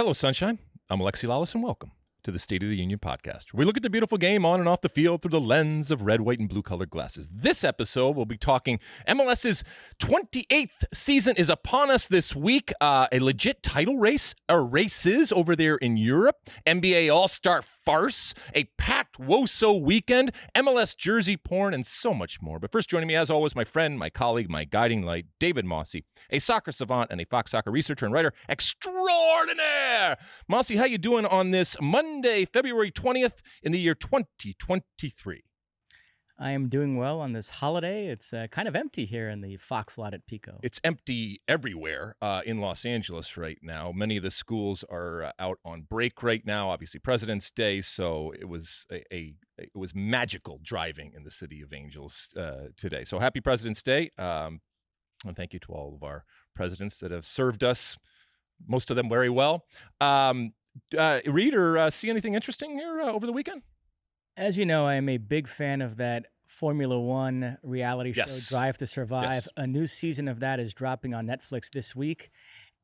Hello, Sunshine. I'm Alexi, Lalas, and welcome to the State of the Union podcast, where we look at the beautiful game on and off the field through the lens of red, white, and blue-colored glasses. This episode, we'll be talking MLS's 28th season is upon us this week. A legit title race, or races over there in Europe. NBA All-Star farce, a packed WOSO weekend, MLS jersey porn, and so much more. But first, joining me, as always, my friend, my colleague, my guiding light, David Mosse, a soccer savant and a Fox Soccer researcher and writer extraordinaire. Mosse, how you doing on this Monday, February 20th in the year 2023? I am doing well on this holiday. It's kind of empty here in the Fox lot at Pico. It's empty everywhere in Los Angeles right now. Many of the schools are out on break right now. Obviously, President's Day, so it was it was magical driving in the city of Angels today. So happy President's Day, and thank you to all of our presidents that have served us, most of them very well. Read or see anything interesting here over the weekend? As you know, I am a big fan of that Formula One reality show, Drive to Survive. Yes. A new season of that is dropping on Netflix this week.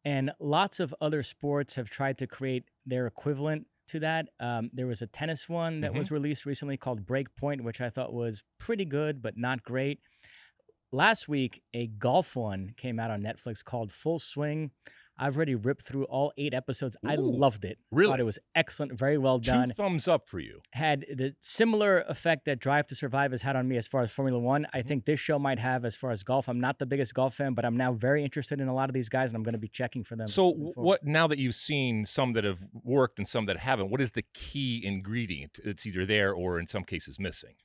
And lots of other sports have tried to create their equivalent to that. There was a tennis one that was released recently called Breakpoint, which I thought was pretty good, but not great. Last week, a golf one came out on Netflix called Full Swing. I've already ripped through all 8 episodes. Ooh, I loved it. really? Thought it was excellent. Very well done. 2 thumbs up for you. Had the similar effect that Drive to Survive has had on me as far as Formula One. I think this show might have as far as golf. I'm not the biggest golf fan, but I'm now very interested in a lot of these guys, and I'm going to be checking for them. So what, now that you've seen some that have worked and some that haven't, what is the key ingredient that's either there or in some cases missing?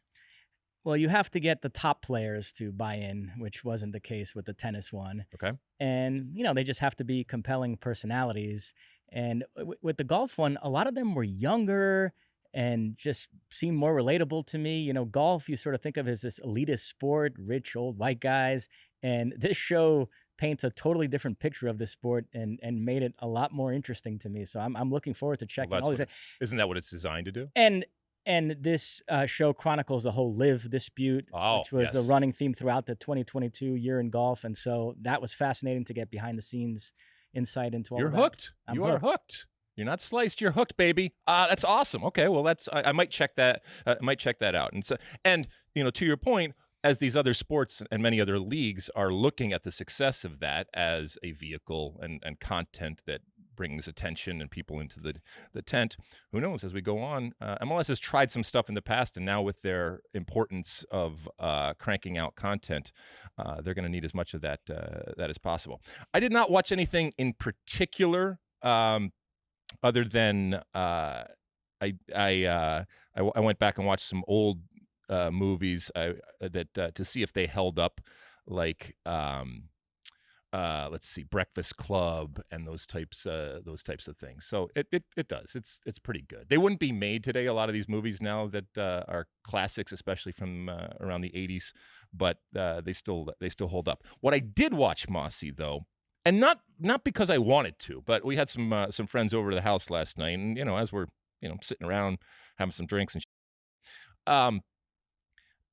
Well, you have to get the top players to buy in, which wasn't the case with the tennis one. Okay. And, you know, they just have to be compelling personalities. And with the golf one, a lot of them were younger and just seemed more relatable to me. You know, golf, you sort of think of as this elitist sport, rich old white guys. And this show paints a totally different picture of this sport and made it a lot more interesting to me. So I'm looking forward to checking all these. Isn't that what it's designed to do? And this show chronicles the whole live dispute, which was a running theme throughout the 2022 year in golf. And so that was fascinating to get behind the scenes insight into all of that. You're hooked. You are hooked. You're not sliced. You're hooked, baby. That's awesome. Okay, well, I might check that. I might check that out. And you know, to your point, as these other sports and many other leagues are looking at the success of that as a vehicle and content that brings attention and people into the tent. Who knows? As we go on, MLS has tried some stuff in the past, and now with their importance of cranking out content, they're going to need as much of that as possible. I did not watch anything in particular, other than I went back and watched some old movies that to see if they held up, like. Let's see, Breakfast Club and those types of things. So it does. It's pretty good. They wouldn't be made today, a lot of these movies now that are classics, especially from around the 80s, but they still hold up. What I did watch, Mosse, though, and not because I wanted to, but we had some friends over to the house last night, and you know, as we're sitting around having some drinks and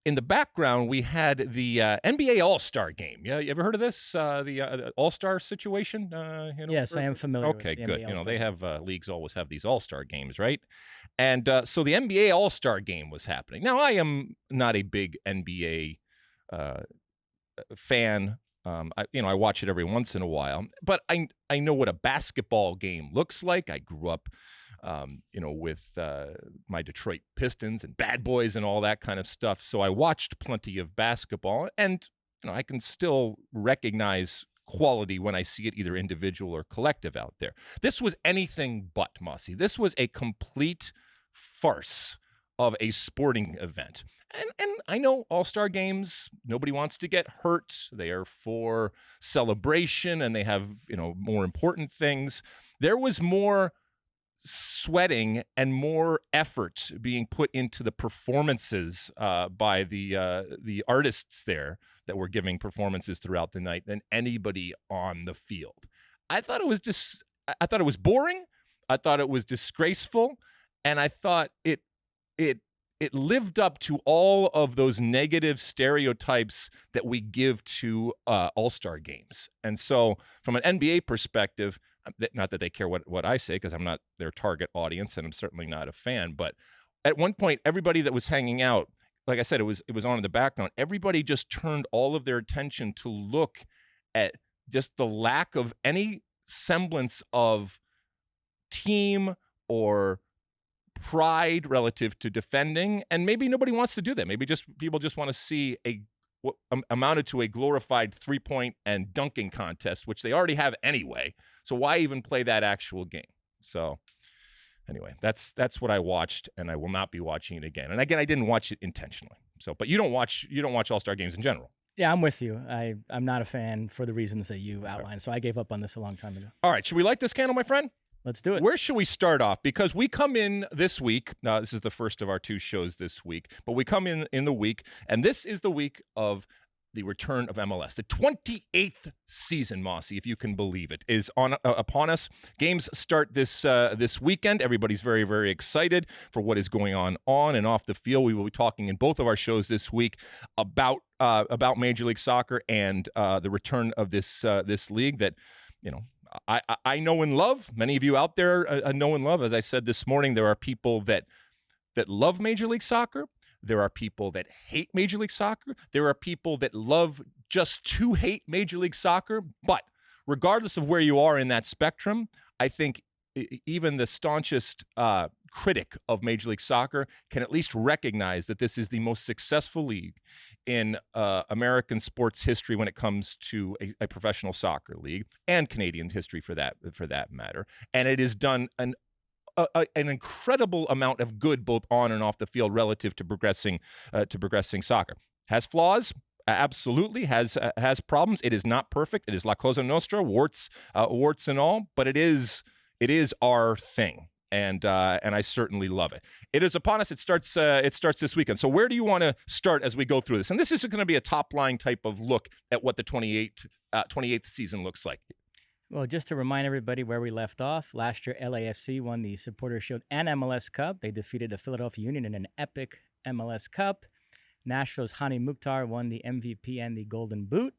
in the background, we had the NBA All-Star game. Yeah, you ever heard of this? The All-Star situation? Yes, I am familiar. Okay, with the good. NBA All-Star. They have leagues always have these All-Star games, right? And so the NBA All-Star game was happening. Now, I am not a big NBA fan. I watch it every once in a while, but I know what a basketball game looks like. I grew up. With my Detroit Pistons and Bad Boys and all that kind of stuff. So I watched plenty of basketball, and I can still recognize quality when I see it either individual or collective out there. This was anything but, Mosse. This was a complete farce of a sporting event. And I know All-Star games, nobody wants to get hurt. They are for celebration, and they have, more important things. There was more sweating and more effort being put into the performances by the artists there that were giving performances throughout the night than anybody on the field. I thought it was boring. I thought it was disgraceful, and I thought it lived up to all of those negative stereotypes that we give to All-Star games. And so from an NBA perspective, Not that they care what I say, because I'm not their target audience, and I'm certainly not a fan. But at one point, everybody that was hanging out, like I said, it was on in the background. Everybody just turned all of their attention to look at just the lack of any semblance of team or pride relative to defending, and maybe nobody wants to do that. Maybe people just want to see what amounted to a glorified 3-point and dunking contest, which they already have anyway. So why even play that actual game? So anyway, that's what I watched, and I will not be watching it again. And again, I didn't watch it intentionally. So, but you don't watch All-Star games in general. Yeah, I'm with you. I'm not a fan for the reasons that you outlined. So I gave up on this a long time ago. All right, should we light this candle, my friend? Let's do it. Where should we start off? Because we come in this week. This is the first of our 2 shows this week, but we come in the week, and this is the week of the return of MLS. The 28th season, Mosse, if you can believe it, is upon us. Games start this weekend. Everybody's very, very excited for what is going on and off the field. We will be talking in both of our shows this week about Major League Soccer and the return of this league that, I know and love. Many of you out there know and love. As I said this morning, there are people that love Major League Soccer. There are people that hate Major League Soccer. There are people that love just to hate Major League Soccer. But regardless of where you are in that spectrum, I think even the staunchest critic of Major League Soccer can at least recognize that this is the most successful league in American sports history when it comes to a professional soccer league, and Canadian history for that matter. And it has done an incredible amount of good both on and off the field relative to progressing soccer. Has flaws. Absolutely has problems. It is not perfect. It is La Cosa Nostra, warts and all, but it is our thing. And I certainly love it. It is upon us. It starts this weekend. So where do you want to start as we go through this? And this is going to be a top-line type of look at what the 28th season looks like. Well, just to remind everybody where we left off, last year LAFC won the Supporters Shield and MLS Cup. They defeated the Philadelphia Union in an epic MLS Cup. Nashville's Hani Mukhtar won the MVP and the Golden Boot.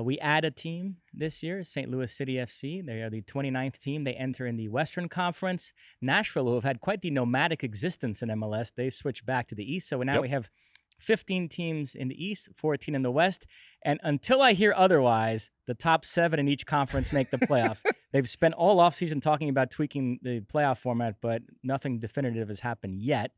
We add a team this year, St. Louis City FC. They are the 29th team. They enter in the Western Conference. Nashville, who have had quite the nomadic existence in MLS, they switch back to the East. So now we have 15 teams in the East, 14 in the West. And until I hear otherwise, the top 7 in each conference make the playoffs. They've spent all offseason talking about tweaking the playoff format, but nothing definitive has happened yet.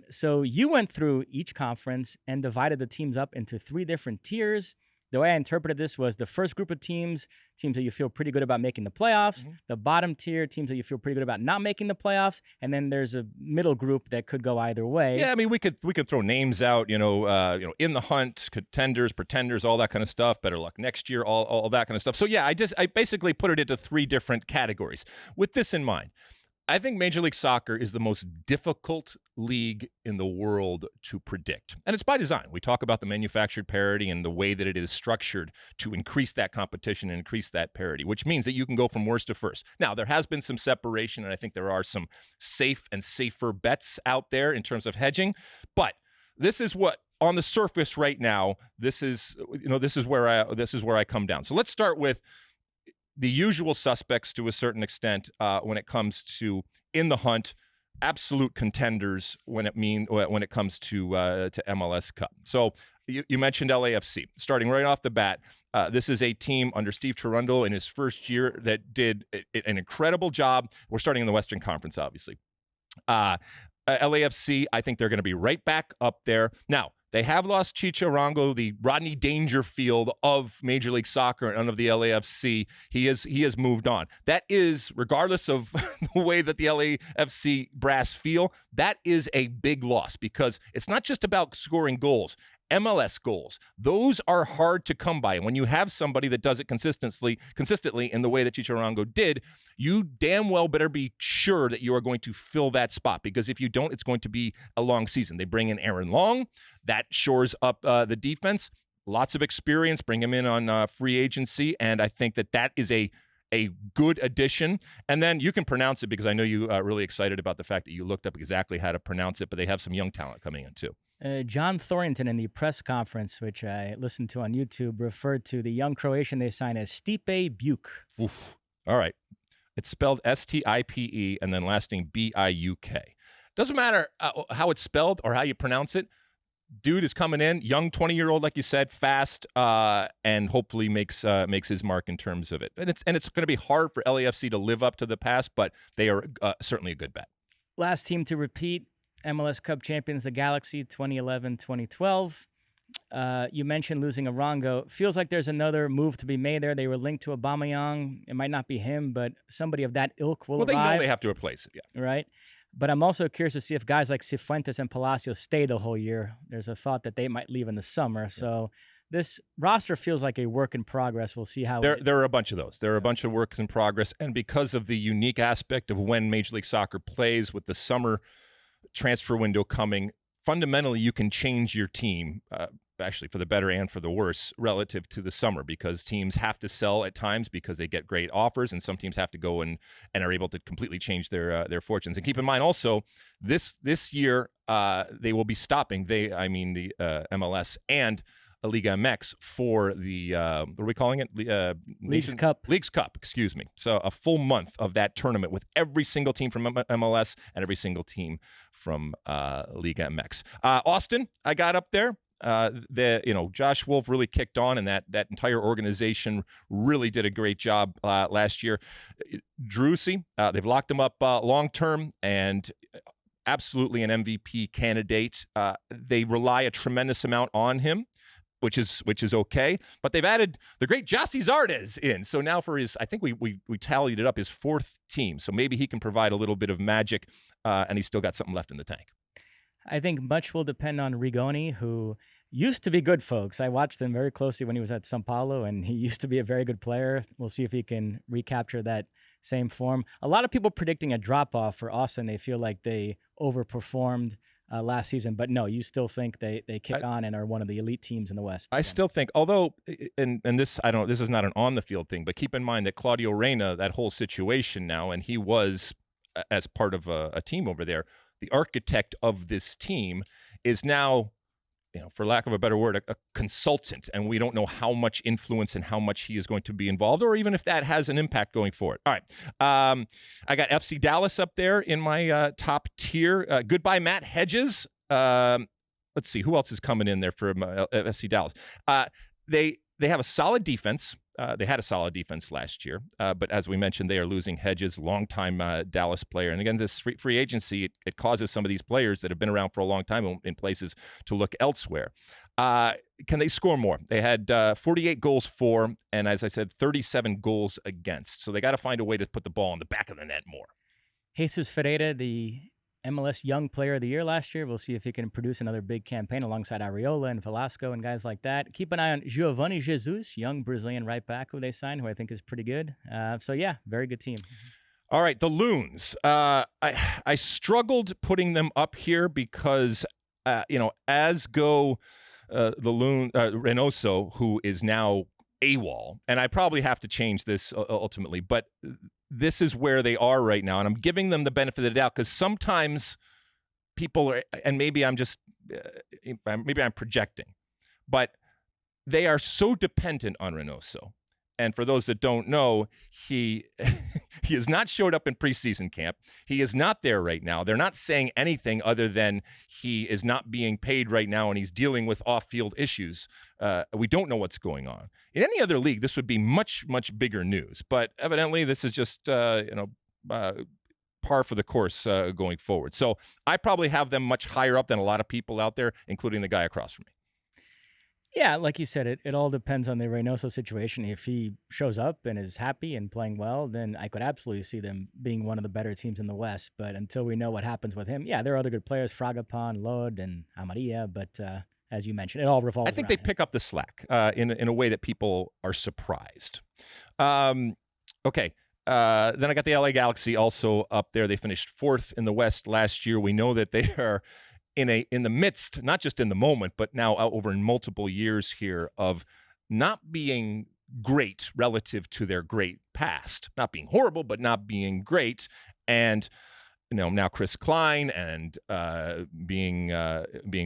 So you went through each conference and divided the teams up into 3 different tiers. The way I interpreted this was the first group of teams that you feel pretty good about making the playoffs, the bottom tier, teams that you feel pretty good about not making the playoffs, and then there's a middle group that could go either way. Yeah, I mean, we could throw names out, in the hunt, contenders, pretenders, all that kind of stuff, better luck next year, all that kind of stuff. So yeah, I basically put it into 3 different categories. With this in mind, I think Major League Soccer is the most difficult league in the world to predict. And it's by design. We talk about the manufactured parity and the way that it is structured to increase that competition and increase that parity, which means that you can go from worst to first. Now, there has been some separation, and I think there are some safe and safer bets out there in terms of hedging. But this is what, on the surface right now, this is where I come down. So let's start with the usual suspects to a certain extent when it comes to in the hunt, absolute contenders when it comes to MLS Cup. So you mentioned LAFC. Starting right off the bat, this is a team under Steve Cherundolo in his first year that did an incredible job. We're starting in the Western Conference, obviously. LAFC, I think they're going to be right back up there. Now, they have lost Chicha Arango, the Rodney Dangerfield of Major League Soccer and of the LAFC. He has moved on. That is, regardless of the way that the LAFC brass feel, that is a big loss because it's not just about scoring goals. MLS goals, those are hard to come by. And when you have somebody that does it consistently in the way that Chicha Arango did, you damn well better be sure that you are going to fill that spot, because if you don't, it's going to be a long season. They bring in Aaron Long. That shores up the defense. Lots of experience. Bring him in on free agency. And I think that is a good addition. And then you can pronounce it, because I know you are really excited about the fact that you looked up exactly how to pronounce it, but they have some young talent coming in too. John Thornton in the press conference, which I listened to on YouTube, referred to the young Croatian they signed as Stipe Biuk. Oof. All right. It's spelled Stipe and then last name Biuk. Doesn't matter how it's spelled or how you pronounce it. Dude is coming in, young 20-year-old, like you said, fast, and hopefully makes his mark in terms of it. And it's going to be hard for LAFC to live up to the past, but they are certainly a good bet. Last team to repeat, MLS Cup champions, the Galaxy, 2011-2012. You mentioned losing Arango. Feels like there's another move to be made there. They were linked to Aubameyang. It might not be him, but somebody of that ilk will arrive. Well, they know they have to replace it, yeah. Right? But I'm also curious to see if guys like Cifuentes and Palacios stay the whole year. There's a thought that they might leave in the summer. Yeah. So this roster feels like a work in progress. We'll see how... There are a bunch of those. There are a bunch of works in progress. And because of the unique aspect of when Major League Soccer plays with the summer transfer window coming, fundamentally you can change your team, actually for the better and for the worse, relative to the summer, because teams have to sell at times because they get great offers, and some teams have to go and are able to completely change their fortunes. And keep in mind also, this year they will be stopping, the MLS and Liga MX for the, what are we calling it? Leagues Cup. Leagues Cup, excuse me. So a full month of that tournament with every single team from MLS and every single team from Liga MX. Austin, I got up there. Josh Wolf really kicked on, and that entire organization really did a great job last year. Drusy, they've locked him up long-term, and absolutely an MVP candidate. They rely a tremendous amount on him, which is okay. But they've added the great José Zardes in. So now for his, I think we tallied it up, his fourth team. So maybe he can provide a little bit of magic, and he's still got something left in the tank. I think much will depend on Rigoni, who used to be good, folks. I watched him very closely when he was at São Paulo, and he used to be a very good player. We'll see if he can recapture that same form. A lot of people predicting a drop-off for Austin. They feel like they overperformed last season, but no, you still think they kick on and are one of the elite teams in the West. I still think, although, and this, this is not an on-the-field thing, but keep in mind that Claudio Reyna, that whole situation now, and he was, as part of a team over there, the architect of this team, is now, for lack of a better word, a consultant, and we don't know how much influence and how much he is going to be involved, or even if that has an impact going forward. All right. I got FC Dallas up there in my top tier. Goodbye, Matt Hedges. Let's see, who else is coming in there for FC Dallas? They have a solid defense. They had a solid defense last year, but as we mentioned, they are losing Hedges, longtime Dallas player. And again, this free agency, it causes some of these players that have been around for a long time in places to look elsewhere. Can they score more? They had 48 goals for, and as I said, 37 goals against. So they got to find a way to put the ball in the back of the net more. Jesus Ferreira, the MLS Young Player of the Year last year. We'll see if he can produce another big campaign alongside Areola and Velasco and guys like that. Keep an eye on Giovanni Jesus, young Brazilian right back who they signed, who I think is pretty good. So yeah, very good team. All right, the Loons. I struggled putting them up here because, as go the Loon, Reynoso, who is now AWOL, and I probably have to change this ultimately, but this is where they are right now, and I'm giving them the benefit of the doubt because sometimes people are, and maybe I'm projecting, but they are so dependent on Reynoso. And for those that don't know, he has not showed up in preseason camp. He is not there right now. They're not saying anything other than he is not being paid right now and he's dealing with off-field issues. We don't know what's going on. In any other league, this would be much, much bigger news. But evidently, this is just par for the course going forward. So I probably have them much higher up than a lot of people out there, including the guy across from me. Yeah, like you said, it all depends on the Reynoso situation. If he shows up and is happy and playing well, then I could absolutely see them being one of the better teams in the West. But until we know what happens with him, yeah, there are other good players, Fragapan, Lod, and Amaria. But as you mentioned, it all revolves around I think they pick up the slack in a way that people are surprised. Okay. Then I got the LA Galaxy also up there. They finished fourth in the West last year. We know that they are in the midst, not just in the moment, but now over in multiple years here of not being great relative to their great past, not being horrible, but not being great. And now Chris Klein and being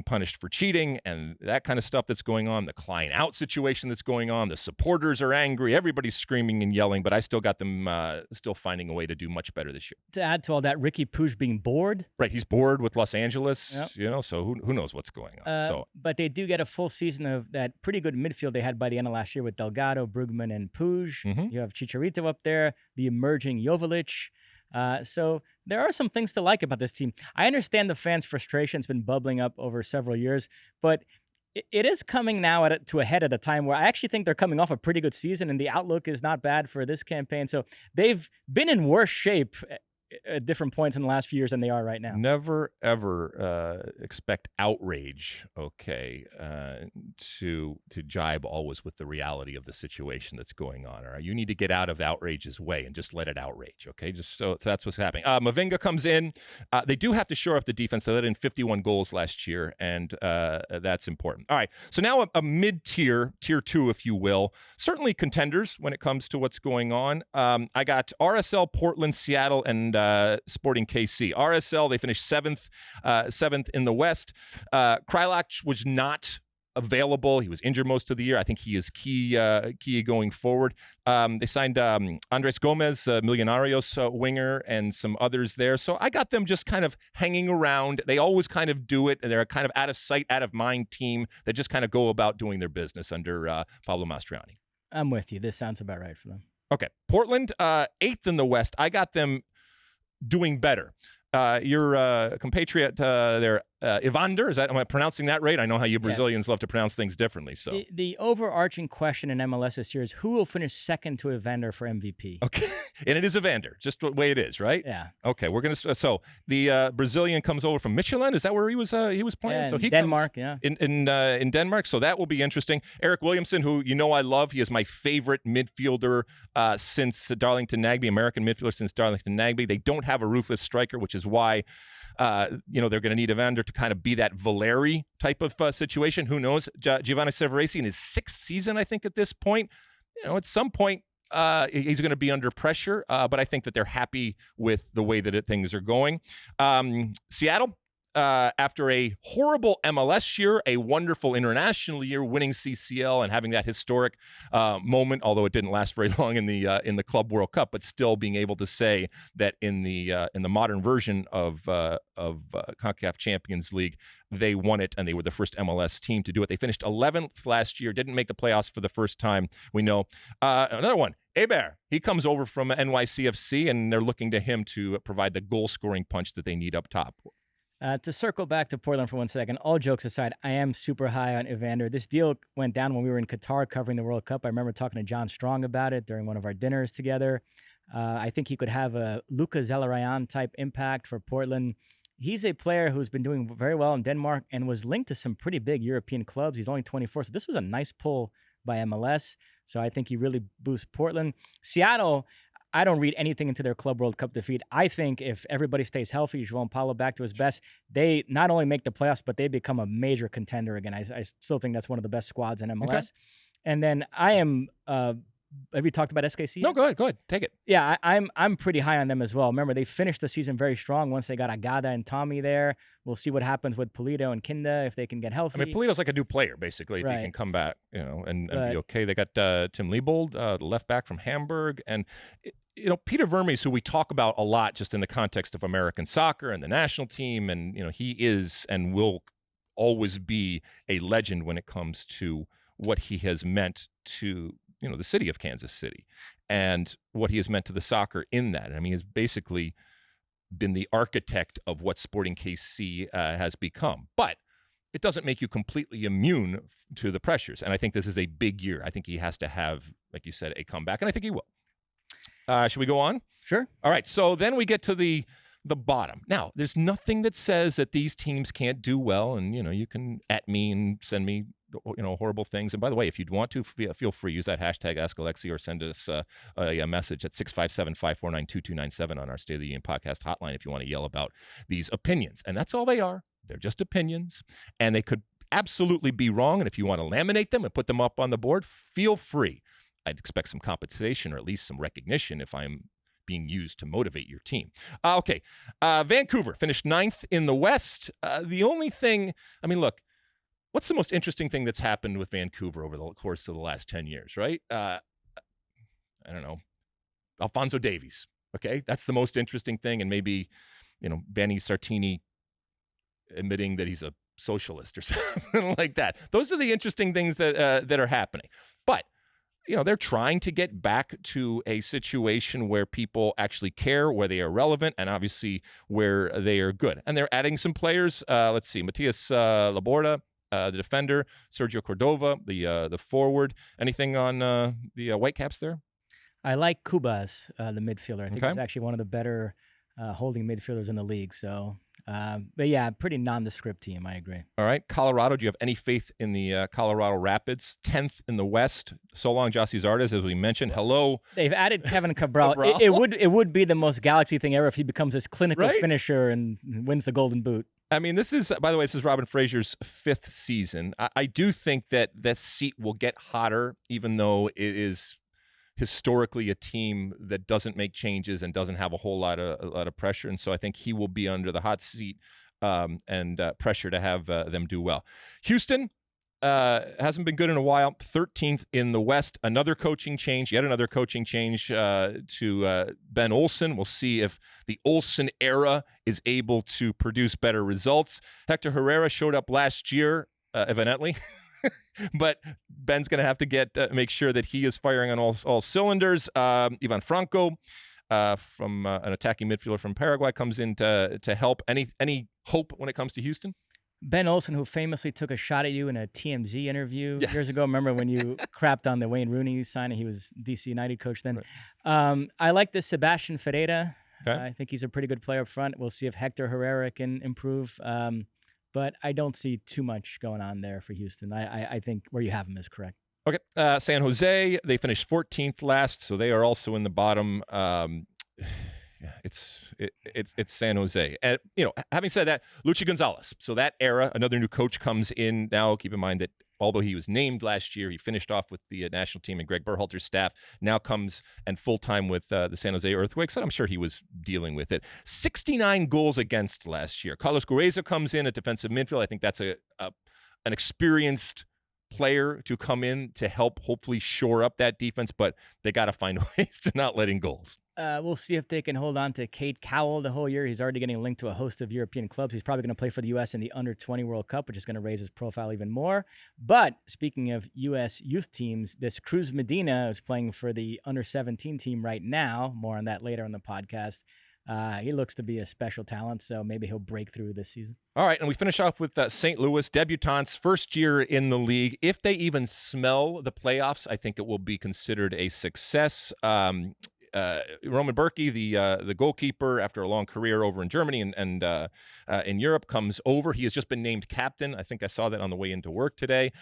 punished for cheating and that kind of stuff that's going on, the Klein out situation that's going on, the supporters are angry, everybody's screaming and yelling, but I still got them still finding a way to do much better this year. To add to all that, Ricky Puig being bored. Right, he's bored with Los Angeles, so who knows what's going on. But they do get a full season of that pretty good midfield they had by the end of last year with Delgado, Brugman, and Puig. Mm-hmm. You have Chicharito up there, the emerging Joveljic. So there are some things to like about this team. I understand the fans' frustration has been bubbling up over several years, but it is coming now to a head at a time where I actually think they're coming off a pretty good season, and the outlook is not bad for this campaign. So they've been in worse shape at different points in the last few years than they are right now. Never, ever expect outrage, to jibe always with the reality of the situation that's going on. All right? You need to get out of outrage's way and just let it outrage, okay? Just so that's what's happening. Mavinga comes in. They do have to shore up the defense. They let in 51 goals last year, and that's important. All right, so now a mid-tier, tier 2, if you will. Certainly contenders when it comes to what's going on. I got RSL, Portland, Seattle, and Sporting KC. RSL, they finished seventh in the West. Krylak was not available. He was injured most of the year. I think he is key going forward. They signed Andres Gomez, Millonarios winger, and some others there. So I got them just kind of hanging around. They always kind of do it. They're a kind of out of sight, out of mind team that just kind of go about doing their business under Pablo Mastroianni. I'm with you. This sounds about right for them. Okay. Portland, 8th in the West. I got them doing better. Your compatriot there, Evander, am I pronouncing that right? I know how you Brazilians love to pronounce things differently. So the overarching question in MLS this year is who will finish second to Evander for MVP? Okay, and it is Evander, just the way it is, right? Yeah. Okay, we're gonna. So the Brazilian comes over from Michelin. Is that where he was playing? So he Denmark, in Denmark. So that will be interesting. Eric Williamson, who I love, he is my favorite midfielder since Darlington Nagbe, American midfielder since Darlington Nagbe. They don't have a ruthless striker, which is why they're going to need Evander to kind of be that Valeri type of situation. Who knows? Giovanni Severesi in his 6th season, I think, at this point. At some point, he's going to be under pressure, but I think that they're happy with the way that things are going. Seattle, after a horrible MLS year, a wonderful international year, winning CCL and having that historic moment, although it didn't last very long in the Club World Cup, but still being able to say that in the modern version of CONCACAF Champions League, they won it, and they were the first MLS team to do it. They finished 11th last year, didn't make the playoffs for the first time, we know. Another one, Hebert. He comes over from NYCFC, and they're looking to him to provide the goal-scoring punch that they need up top. To circle back to Portland for 1 second, all jokes aside, I am super high on Evander. This deal went down when we were in Qatar covering the World Cup. I remember talking to John Strong about it during one of our dinners together. I think he could have a Luka Zelarayan type impact for Portland. He's a player who's been doing very well in Denmark and was linked to some pretty big European clubs. He's only 24, so this was a nice pull by MLS. So I think he really boosts Portland. Seattle, I don't read anything into their Club World Cup defeat. I think if everybody stays healthy, João Paulo back to his best, they not only make the playoffs, but they become a major contender again. I still think that's one of the best squads in MLS. Okay. And then I am have you talked about SKC? No, go ahead. Take it. Yeah, I'm pretty high on them as well. Remember, they finished the season very strong once they got Agada and Tommy there. We'll see what happens with Polito and Kinda if they can get healthy. I mean, Polito's like a new player, basically, if he can come back, and be okay. They got Tim Liebold, the left back from Hamburg, and Peter Vermes, who we talk about a lot just in the context of American soccer and the national team, and he is and will always be a legend when it comes to what he has meant to the city of Kansas City and what he has meant to the soccer in that. I mean, he's basically been the architect of what Sporting KC has become. But it doesn't make you completely immune to the pressures. And I think this is a big year. I think he has to have, like you said, a comeback, and I think he will. Should we go on? Sure. All right. So then we get to the bottom. Now, there's nothing that says that these teams can't do well, and you can at me and send me horrible things. And by the way, if you'd want to, feel free, use that hashtag Ask Alexi or send us a message at 657-549-2297 on our State of the Union podcast hotline if you want to yell about these opinions. And that's all they are. They're just opinions, and they could absolutely be wrong. And if you want to laminate them and put them up on the board, feel free. I'd expect some compensation or at least some recognition if I'm being used to motivate your team. Okay. Vancouver finished 9th in the West. The only thing, I mean, look, what's the most interesting thing that's happened with Vancouver over the course of the last 10 years, right? I don't know. Alphonso Davies. Okay. That's the most interesting thing. And maybe, Vanni Sartini admitting that he's a socialist or something like that. Those are the interesting things that are happening. But, they're trying to get back to a situation where people actually care, where they are relevant, and obviously where they are good. And they're adding some players. Let's see, Matias Laborda, the defender, Sergio Cordova, the forward. Anything on the Whitecaps there? I like Cubas, the midfielder. I think he's actually one of the better holding midfielders in the league. So, but yeah, pretty nondescript team. I agree. All right. Colorado, do you have any faith in the Colorado Rapids? 10th in the West. So long, José Zardes, as we mentioned. Hello. They've added Kevin Cabral. It would be the most Galaxy thing ever if he becomes this clinical finisher and wins the Golden Boot. I mean, this is, by the way, this is Robin Fraser's 5th season. I do think that seat will get hotter, even though it is historically a team that doesn't make changes and doesn't have a lot of pressure. And so I think he will be under the hot seat and pressure to have them do well. Houston hasn't been good in a while. 13th in the West. Yet another coaching change to Ben Olsen. We'll see if the Olsen era is able to produce better results. Hector Herrera showed up last year, evidently. But Ben's going to have to make sure that he is firing on all cylinders. Ivan Franco from an attacking midfielder from Paraguay comes in to help. Any hope when it comes to Houston? Ben Olsen, who famously took a shot at you in a TMZ interview years ago. Remember when you crapped on the Wayne Rooney signing? He was DC United coach then. Right. I like this Sebastian Ferreira. Okay. I think he's a pretty good player up front. We'll see if Hector Herrera can improve. But I don't see too much going on there for Houston. I think where you have them is correct. Okay. San Jose, they finished 14th last, so they are also in the bottom. It's San Jose. And, having said that, Luchi Gonzalez. So that era, another new coach comes in now. Keep in mind that although he was named last year, he finished off with the national team and Greg Berhalter's staff, now comes and full-time with the San Jose Earthquakes, and I'm sure he was dealing with it. 69 goals against last year. Carlos Guerreza comes in at defensive midfield. I think that's an experienced player to come in to help hopefully shore up that defense, but they got to find ways to not let in goals. We'll see if they can hold on to Cade Cowell the whole year. He's already getting linked to a host of European clubs. He's probably going to play for the U.S. in the Under-20 World Cup, which is going to raise his profile even more. But speaking of U.S. youth teams, this Cruz Medina is playing for the Under-17 team right now. More on that later on the podcast. He looks to be a special talent, so maybe he'll break through this season. All right, and we finish off with St. Louis, debutants, first year in the league. If they even smell the playoffs, I think it will be considered a success. Roman Berkey, the goalkeeper, after a long career over in Germany and in Europe, comes over. He has just been named captain. I think I saw that on the way into work today.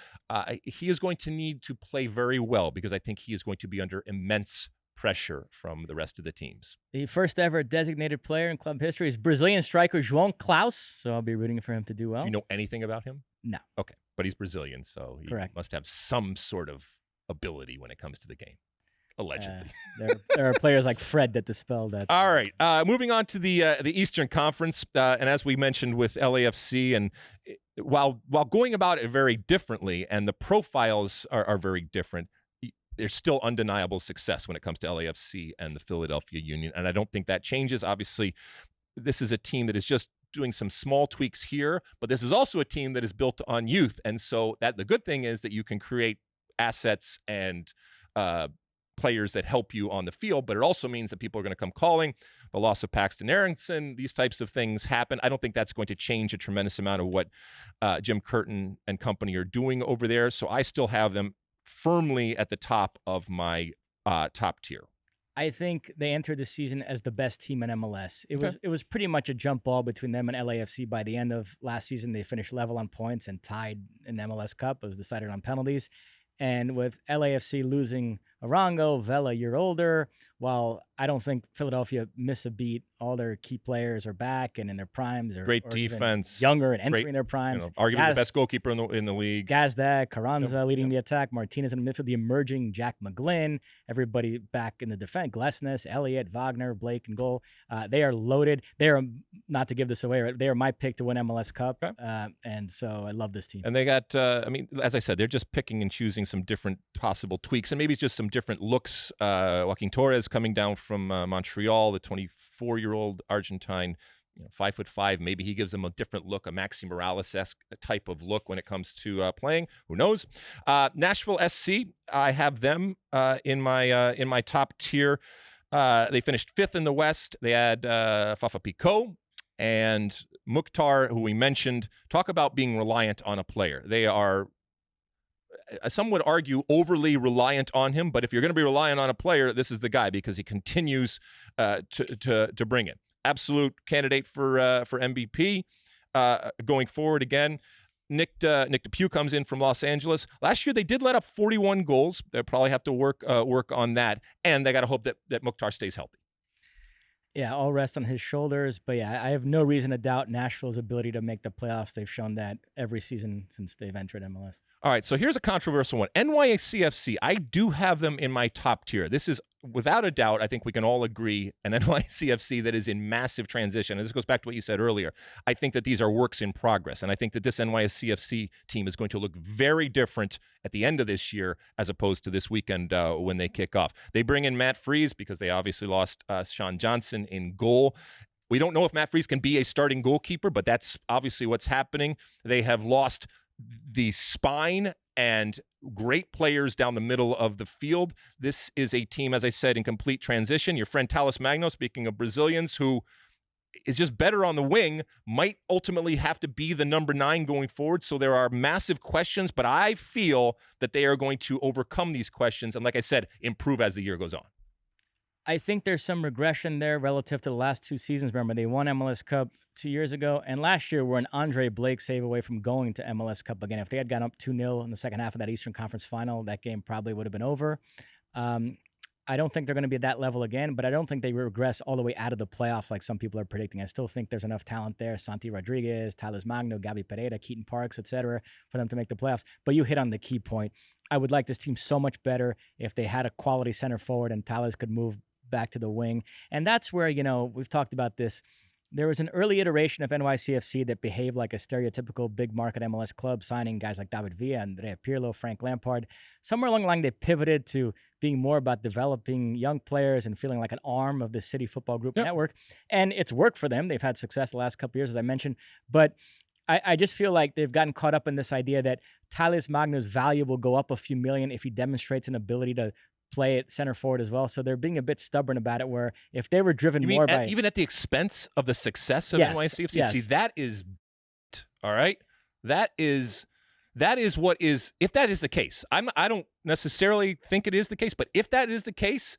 He is going to need to play very well because I think he is going to be under immense pressure from the rest of the teams. The first ever designated player in club history is Brazilian striker João Klaus, so I'll be rooting for him to do well. Do you know anything about him? No. Okay, but he's Brazilian, so he must have some sort of ability when it comes to the game. Allegedly. There are players like Fred that dispel that. All right. Moving on to the Eastern Conference. And as we mentioned with LAFC, and while going about it very differently, and the profiles are very different, there's still undeniable success when it comes to LAFC and the Philadelphia Union. And I don't think that changes. Obviously, this is a team that is just doing some small tweaks here, but this is also a team that is built on youth. And so the good thing is that you can create assets and players that help you on the field, but it also means that people are going to come calling. The loss of Paxton Aronson, these types of things happen. I don't think that's going to change a tremendous amount of what Jim Curtin and company are doing over there. So I still have them firmly at the top of my top tier. I think they entered the season as the best team in MLS. It was pretty much a jump ball between them and LAFC. By the end of last season, they finished level on points and tied in the MLS Cup. It was decided on penalties. And with LAFC losing Arango, Vela a year older. While I don't think Philadelphia miss a beat, all their key players are back and in their primes, Great or even defense, younger and entering great, their primes. arguably the best goalkeeper in the league. Gazdag, Carranza leading the attack, Martinez in the midfield, the emerging Jack McGlynn, everybody back in the defense, Glesnes, Elliott, Wagner, Blake in goal. They are loaded. They are, not to give this away, they are my pick to win MLS Cup. Okay. And so I love this team. And they got, as I said, they're just picking and choosing some different possible tweaks, and maybe it's just some different looks. Joaquin Torres coming down from Montreal, the 24-year-old Argentine, 5'5". Maybe he gives them a different look, a Maxi Morales-esque type of look when it comes to playing. Who knows? Nashville SC, I have them in my top tier. They finished 5th in the West. They had Fafa Picault and Mukhtar, who we mentioned. Talk about being reliant on a player. They are, some would argue, overly reliant on him, but if you're going to be reliant on a player, this is the guy, because he continues to bring it. Absolute candidate for MVP going forward again. Nick DePuy comes in from Los Angeles. Last year they did let up 41 goals. They'll probably have to work on that, and they got to hope that Mukhtar stays healthy. Yeah, all rest on his shoulders. But yeah, I have no reason to doubt Nashville's ability to make the playoffs. They've shown that every season since they've entered MLS. All right, so here's a controversial one. NYCFC, I do have them in my top tier. This is, without a doubt, I think we can all agree, an NYCFC that is in massive transition. And this goes back to what you said earlier. I think that these are works in progress. And I think that this NYCFC team is going to look very different at the end of this year as opposed to this weekend when they kick off. They bring in Matt Freese because they obviously lost Sean Johnson in goal. We don't know if Matt Freese can be a starting goalkeeper, but that's obviously what's happening. They have lost the spine and great players down the middle of the field. This is a team, as I said, in complete transition. Your friend Thales Magno, speaking of Brazilians, who is just better on the wing, might ultimately have to be the number 9 going forward. So there are massive questions, but I feel that they are going to overcome these questions and, like I said, improve as the year goes on. I think there's some regression there relative to the last 2 seasons. Remember, they won MLS Cup 2 years ago, and last year we're an Andre Blake save away from going to MLS Cup again. If they had gone up 2-0 in the second half of that Eastern Conference final, that game probably would have been over. I don't think they're going to be at that level again, but I don't think they regress all the way out of the playoffs like some people are predicting. I still think there's enough talent there, Santi Rodriguez, Thales Magno, Gabi Pereira, Keaton Parks, etc., for them to make the playoffs. But you hit on the key point. I would like this team so much better if they had a quality center forward and Thales could move back to the wing. And that's where, we've talked about this. There was an early iteration of NYCFC that behaved like a stereotypical big market MLS club, signing guys like David Villa, Andrea Pirlo, Frank Lampard. Somewhere along the line, they pivoted to being more about developing young players and feeling like an arm of the City Football Group network. And it's worked for them. They've had success the last couple of years, as I mentioned. But I just feel like they've gotten caught up in this idea that Thales Magno's value will go up a few million if he demonstrates an ability to play at center forward as well. So they're being a bit stubborn about it, where if they were driven more by... even at the expense of the success of NYCFC? Yes. See, that is... All right? That is what is... If that is the case, I don't necessarily think it is the case, but if that is the case,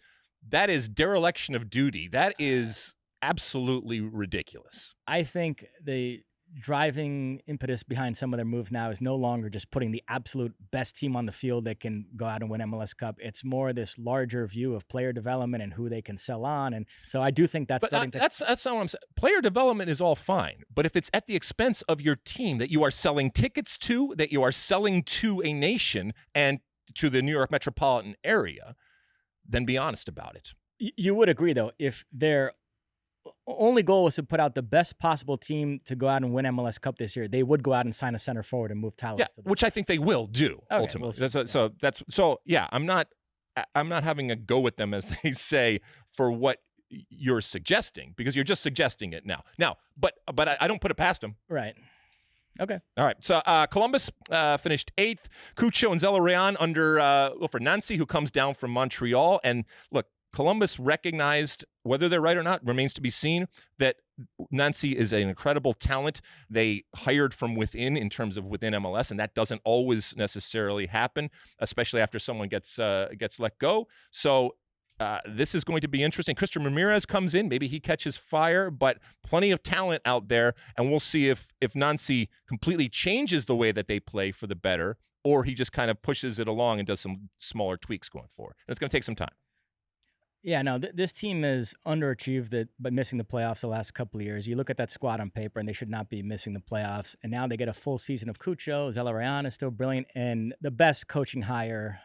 that is dereliction of duty. That is absolutely ridiculous. I think the driving impetus behind some of their moves now is no longer just putting the absolute best team on the field that can go out and win MLS Cup. It's more this larger view of player development and who they can sell on. And so I do think that's starting to... That's not what I'm saying. Player development is all fine, but if it's at the expense of your team that you are selling tickets to, that you are selling to a nation and to the New York metropolitan area, then be honest about it. You would agree, though, if their only goal was to put out the best possible team to go out and win MLS Cup this year, they would go out and sign a center forward and move Thales. Which I think they will do ultimately. I'm not having a go with them, as they say, for what you're suggesting, because you're just suggesting it now. But I don't put it past them. Right. Okay. All right. So Columbus finished 8th. Cucho and Zelarayan under for Nancy, who comes down from Montreal. And look, Columbus recognized, whether they're right or not remains to be seen, that Nancy is an incredible talent. They hired from within in terms of within MLS, and that doesn't always necessarily happen, especially after someone gets let go. So this is going to be interesting. Christian Ramirez comes in. Maybe he catches fire, but plenty of talent out there, and we'll see if Nancy completely changes the way that they play for the better, or he just kind of pushes it along and does some smaller tweaks going forward. And it's going to take some time. Yeah, no, this team is underachieved by missing the playoffs the last couple of years. You look at that squad on paper, and they should not be missing the playoffs. And now they get a full season of Cucho. Zelarayan is still brilliant. And the best coaching hire,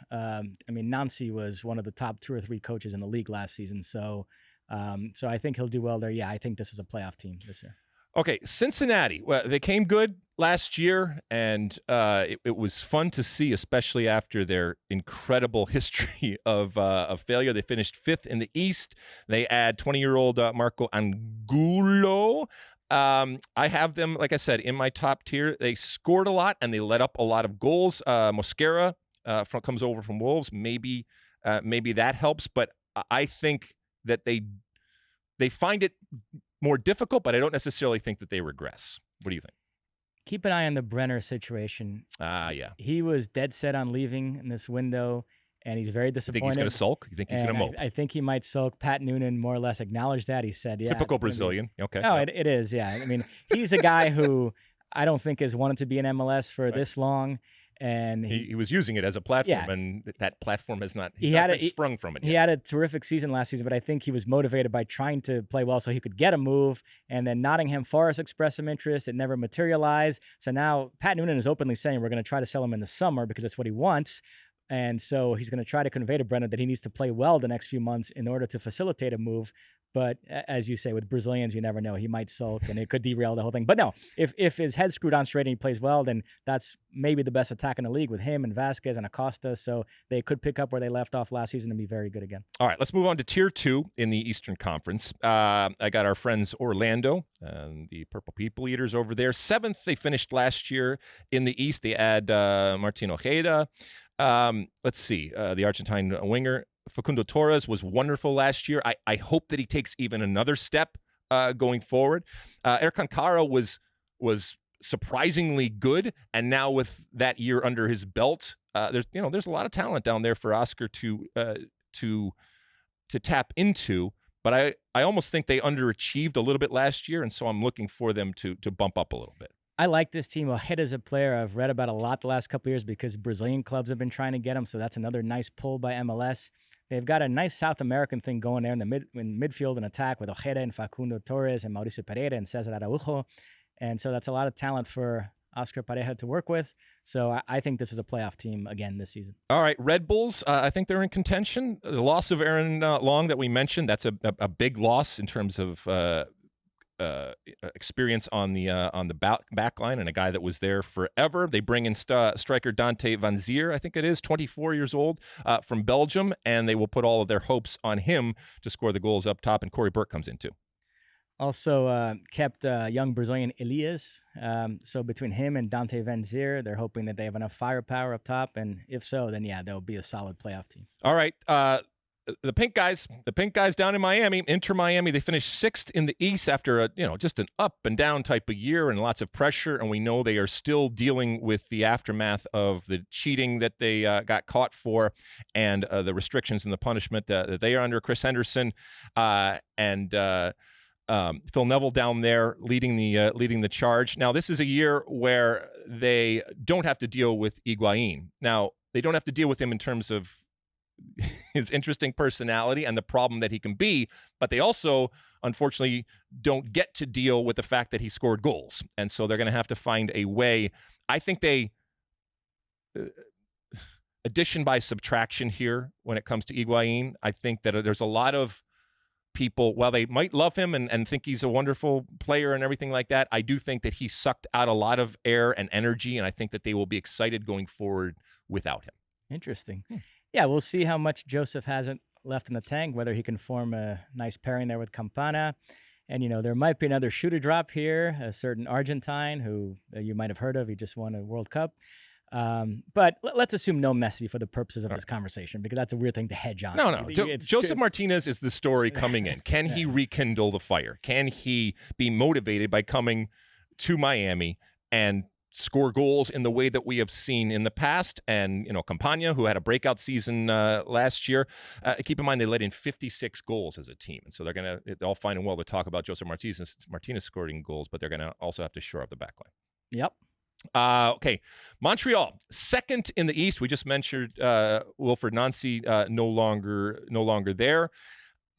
Nancy was one of the top 2 or 3 coaches in the league last season. So I think he'll do well there. Yeah, I think this is a playoff team this year. Okay, Cincinnati. Well, they came good last year, and it was fun to see, especially after their incredible history of failure. They finished 5th in the East. They add 20-year-old Marco Angulo. I have them, like I said, in my top tier. They scored a lot, and they let up a lot of goals. Mosquera comes over from Wolves. Maybe that helps, but I think that they find it more difficult, but I don't necessarily think that they regress. What do you think? Keep an eye on the Brenner situation. Yeah. He was dead set on leaving in this window, and he's very disappointed. You think he's going to sulk? You think he's going to mope? I think he might sulk. Pat Noonan more or less acknowledged that. He said, yeah. Typical Brazilian. Okay. No, it is, yeah. I mean, he's a guy who I don't think has wanted to be in MLS for this long. And he was using it as a platform, and that platform has not sprung from it yet. He had a terrific season last season, but I think he was motivated by trying to play well so he could get a move. And then Nottingham Forest expressed some interest. It never materialized. So now Pat Noonan is openly saying we're going to try to sell him in the summer because that's what he wants. And so he's going to try to convey to Brenner that he needs to play well the next few months in order to facilitate a move. But as you say, with Brazilians, you never know. He might sulk, and it could derail the whole thing. But no, if his head's screwed on straight and he plays well, then that's maybe the best attack in the league with him and Vasquez and Acosta. So they could pick up where they left off last season and be very good again. All right, let's move on to Tier 2 in the Eastern Conference. I got our friends Orlando, the Purple People Eaters over there. 7th, they finished last year in the East. They add Martin Ojeda. Let's see, the Argentine winger. Facundo Torres was wonderful last year. I hope that he takes even another step going forward. Erkan Kara was surprisingly good, and now with that year under his belt, there's a lot of talent down there for Oscar to tap into. But I almost think they underachieved a little bit last year, and so I'm looking for them to bump up a little bit. I like this team. Ojeda's a player I've read about a lot the last couple of years because Brazilian clubs have been trying to get him, so that's another nice pull by MLS. They've got a nice South American thing going there in midfield and attack with Ojeda and Facundo Torres and Mauricio Pereira and Cesar Araujo. And so that's a lot of talent for Oscar Pareja to work with. So I think this is a playoff team again this season. All right, Red Bulls, I think they're in contention. The loss of Aaron Long that we mentioned, that's a big loss in terms of experience on the back line, and a guy that was there forever. They bring in striker Dante Van Zier, I think it is, 24 years old, from Belgium, and they will put all of their hopes on him to score the goals up top, and Corey Burke comes in too. Also kept young Brazilian Elias. So between him and Dante Van Zier, they're hoping that they have enough firepower up top, and if so, then yeah, they'll be a solid playoff team. All right, the pink guys down in Miami, Inter Miami, they finished 6th in the East after just an up and down type of year and lots of pressure. And we know they are still dealing with the aftermath of the cheating that they got caught for, and the restrictions and the punishment that they are under. Chris Henderson and Phil Neville down there leading the charge. Now, this is a year where they don't have to deal with Higuaín. Now, they don't have to deal with him in terms of his interesting personality and the problem that he can be, but they also, unfortunately, don't get to deal with the fact that he scored goals. And so they're going to have to find a way. I think they addition by subtraction here when it comes to Higuaín. I think that there's a lot of people, while they might love him and think he's a wonderful player and everything like that, I do think that he sucked out a lot of air and energy, and I think that they will be excited going forward without him. Interesting. Yeah, we'll see how much Joseph has left in the tank, whether he can form a nice pairing there with Campana. And, there might be another shooter drop here, a certain Argentine who you might have heard of. He just won a World Cup. But let's assume no Messi for the purposes of this conversation, because that's a weird thing to hedge on. No. Joseph Martinez is the story coming in. Can he rekindle the fire? Can he be motivated by coming to Miami and score goals in the way that we have seen in the past? And, Campana, who had a breakout season last year, keep in mind they let in 56 goals as a team. And so they're all fine and well to talk about Joseph Martinez scoring goals, but they're going to also have to shore up the back line. Yep. Okay, Montreal, second in the East. We just mentioned Wilfried Nancy, no longer there.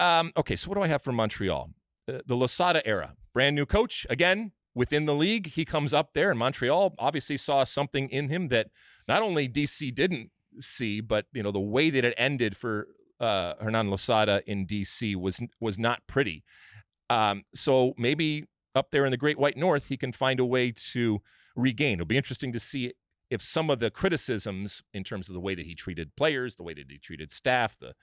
Okay, so what do I have for Montreal? The Losada era, brand new coach again within the league. He comes up there, and Montreal obviously saw something in him that not only DC didn't see, but the way that it ended for Hernan Losada in DC was not pretty. So maybe up there in the Great White North, he can find a way to regain. It'll be interesting to see if some of the criticisms in terms of the way that he treated players, the way that he treated staff, the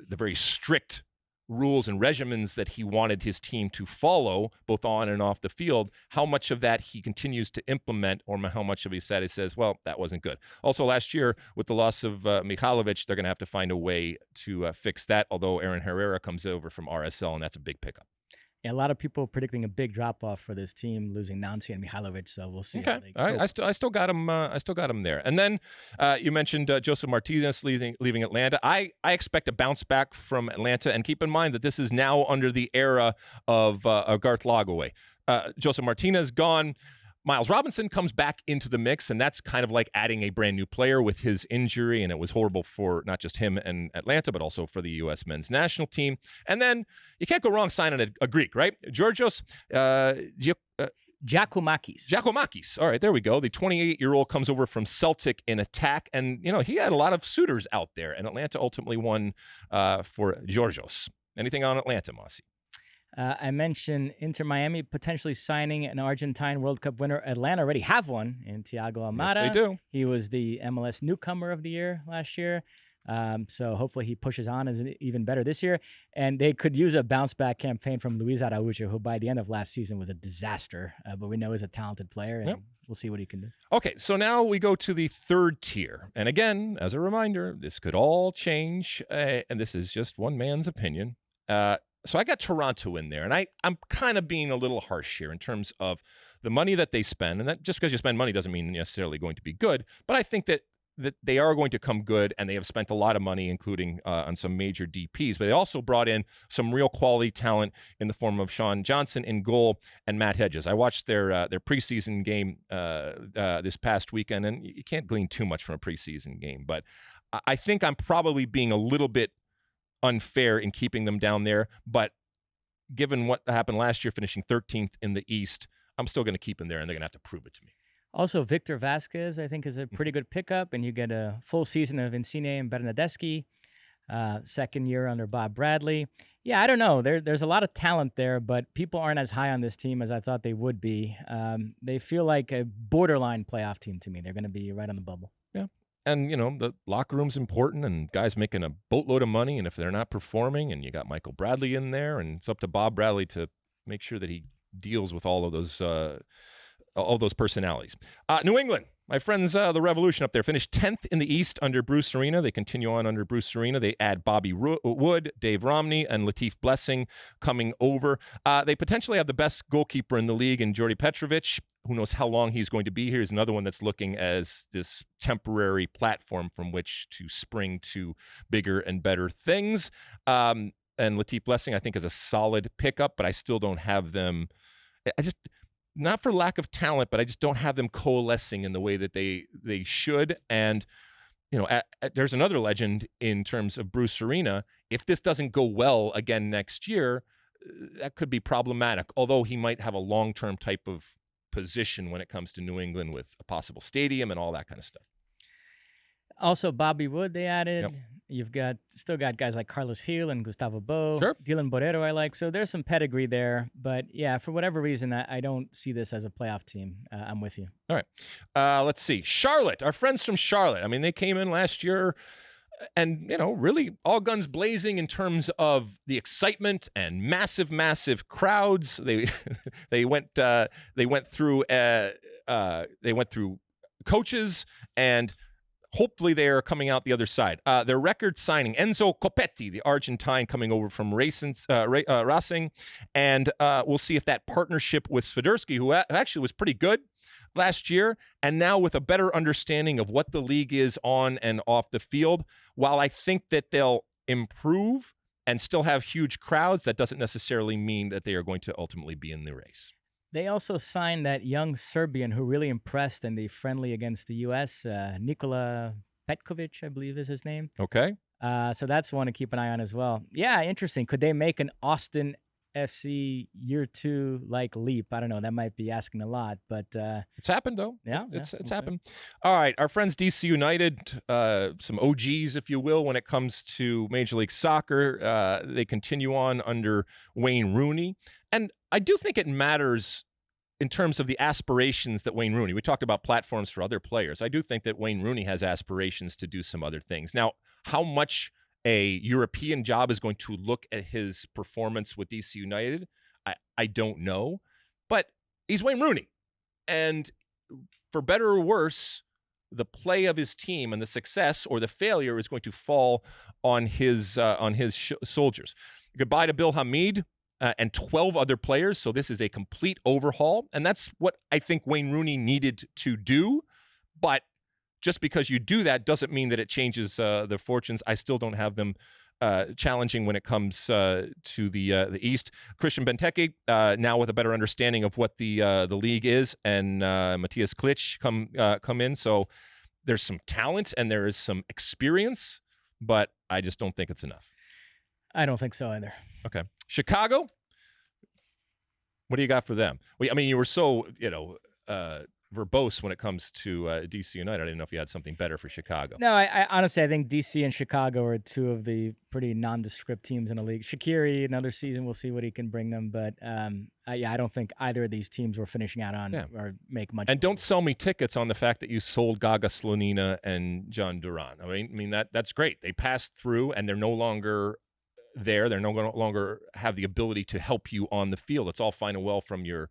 very strict rules and regimens that he wanted his team to follow, both on and off the field, how much of that he continues to implement, or how much of he says, well, that wasn't good. Also, last year, with the loss of Mihailovic, they're going to have to find a way to fix that, although Aaron Herrera comes over from RSL, and that's a big pickup. Yeah, a lot of people predicting a big drop-off for this team, losing Nancy and Mihailovic, so we'll see. Okay, all right. I still got him there. And then you mentioned José Martinez leaving Atlanta. I expect a bounce back from Atlanta, and keep in mind that this is now under the era of Garth Lagaway. José Martinez gone. Miles Robinson comes back into the mix, and that's kind of like adding a brand new player with his injury, and it was horrible for not just him and Atlanta, but also for the U.S. men's national team. And then you can't go wrong signing a Greek, right? Georgios Giacomakis. All right, there we go. The 28-year-old comes over from Celtic in attack, and he had a lot of suitors out there, and Atlanta ultimately won for Georgios. Anything on Atlanta, Mosse? I mentioned Inter Miami potentially signing an Argentine World Cup winner. Atlanta already have one in Thiago Almada. Yes, they do. He was the MLS newcomer of the year last year. So hopefully he pushes on as even better this year. And they could use a bounce-back campaign from Luis Araujo, who by the end of last season was a disaster. But we know he's a talented player, and we'll see what he can do. Okay, so now we go to the third tier. And again, as a reminder, this could all change, and this is just one man's opinion. So I got Toronto in there, and I'm kind of being a little harsh here in terms of the money that they spend. And that just because you spend money doesn't mean necessarily going to be good. But I think that they are going to come good, and they have spent a lot of money, including on some major DPs. But they also brought in some real quality talent in the form of Sean Johnson in goal and Matt Hedges. I watched their preseason game this past weekend, and you can't glean too much from a preseason game. But I think I'm probably being a little bit unfair in keeping them down there, but given what happened last year, finishing 13th in the East, I'm still going to keep them there, and they're going to have to prove it to me. Also, Victor Vasquez, I think, is a pretty good pickup, and you get a full season of Insigne and Bernadeschi, second year under Bob Bradley. Yeah, I don't know. There's a lot of talent there, but people aren't as high on this team as I thought they would be. They feel like a borderline playoff team to me. They're going to be right on the bubble. Yeah. And, the locker room's important, and guys making a boatload of money, and if they're not performing, and you got Michael Bradley in there, and it's up to Bob Bradley to make sure that he deals with all of those personalities. New England, my friends, the Revolution up there, finished 10th in the East under Bruce Arena. They continue on under Bruce Arena. They add Bobby Wood, Dave Romney, and Latif Blessing coming over. They potentially have the best goalkeeper in the league in Jordi Petrovic. Who knows how long he's going to be here. He's another one that's looking as this temporary platform from which to spring to bigger and better things. And Latif Blessing, I think, is a solid pickup, but I still don't have them. Not for lack of talent, but I just don't have them coalescing in the way that they should. And, there's another legend in terms of Bruce Arena. If this doesn't go well again next year, that could be problematic, although he might have a long-term type of position when it comes to New England with a possible stadium and all that kind of stuff. Also, Bobby Wood they added. Yep. You've still got guys like Carlos Gil and Gustavo Bo. Sure. Dylan Borrero I like. So there's some pedigree there. But yeah, for whatever reason, I don't see this as a playoff team. I'm with you. All right. Let's see. Charlotte, our friends from Charlotte. I mean, they came in last year and, really all guns blazing in terms of the excitement and massive crowds. They went through coaches, and hopefully they are coming out the other side. Their record signing, Enzo Copetti, the Argentine coming over from Racing, and we'll see if that partnership with Swiderski, who actually was pretty good last year, and now with a better understanding of what the league is on and off the field, while I think that they'll improve and still have huge crowds, that doesn't necessarily mean that they are going to ultimately be in the race. They also signed that young Serbian who really impressed in the friendly against the U.S., Nikola Petkovic, I believe is his name. Okay. So that's one to keep an eye on as well. Yeah, interesting. Could they make an Austin FC year 2 like leap? I don't know. That might be asking a lot, but it's happened though. Yeah, it's okay. happened. All right, our friends DC United, some OGs, if you will, when it comes to Major League Soccer. They continue on under Wayne Rooney, and I do think it matters in terms of the aspirations that Wayne Rooney. We talked about platforms for other players. I do think that Wayne Rooney has aspirations to do some other things. Now, how much a European job is going to look at his performance with DC United, I don't know. But he's Wayne Rooney. And for better or worse, the play of his team and the success or the failure is going to fall on his soldiers. Goodbye to Bill Hamid and 12 other players. So this is a complete overhaul. And that's what I think Wayne Rooney needed to do. But just because you do that doesn't mean that it changes their fortunes. I still don't have them challenging when it comes to the East. Christian Benteke, now with a better understanding of what the league is, and Matthias Klitsch come in. So there's some talent and there is some experience, but I just don't think it's enough. I don't think so either. Okay. Chicago, what do you got for them? I mean, you were so, verbose when it comes to DC United. I didn't know if you had something better for Chicago. No, I honestly, I think DC and Chicago are two of the pretty nondescript teams in the league. Shaqiri, another season, we'll see what he can bring them. But I don't think either of these teams were finishing out on or make much. And don't sell me tickets on the fact that you sold Gaga Slonina and John Duran. I mean that's great. They passed through and they're no longer there. They're no longer have the ability to help you on the field. It's all fine and well from your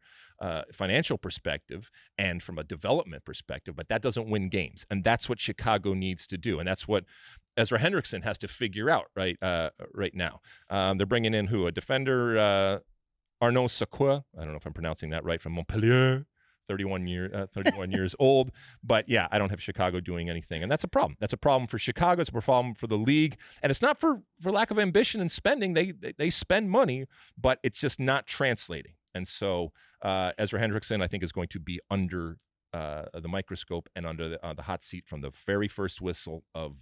financial perspective and from a development perspective, but that doesn't win games. And that's what Chicago needs to do. And that's what Ezra Hendrickson has to figure out right now. They're bringing in a defender, Arnaud Sakwa. I don't know if I'm pronouncing that right, from Montpellier. 31 years old. But yeah, I don't have Chicago doing anything. And that's a problem. That's a problem for Chicago. It's a problem for the league. And it's not for lack of ambition and spending. They spend money, but it's just not translating. And so Ezra Hendrickson, I think, is going to be under the microscope and under the hot seat from the very first whistle of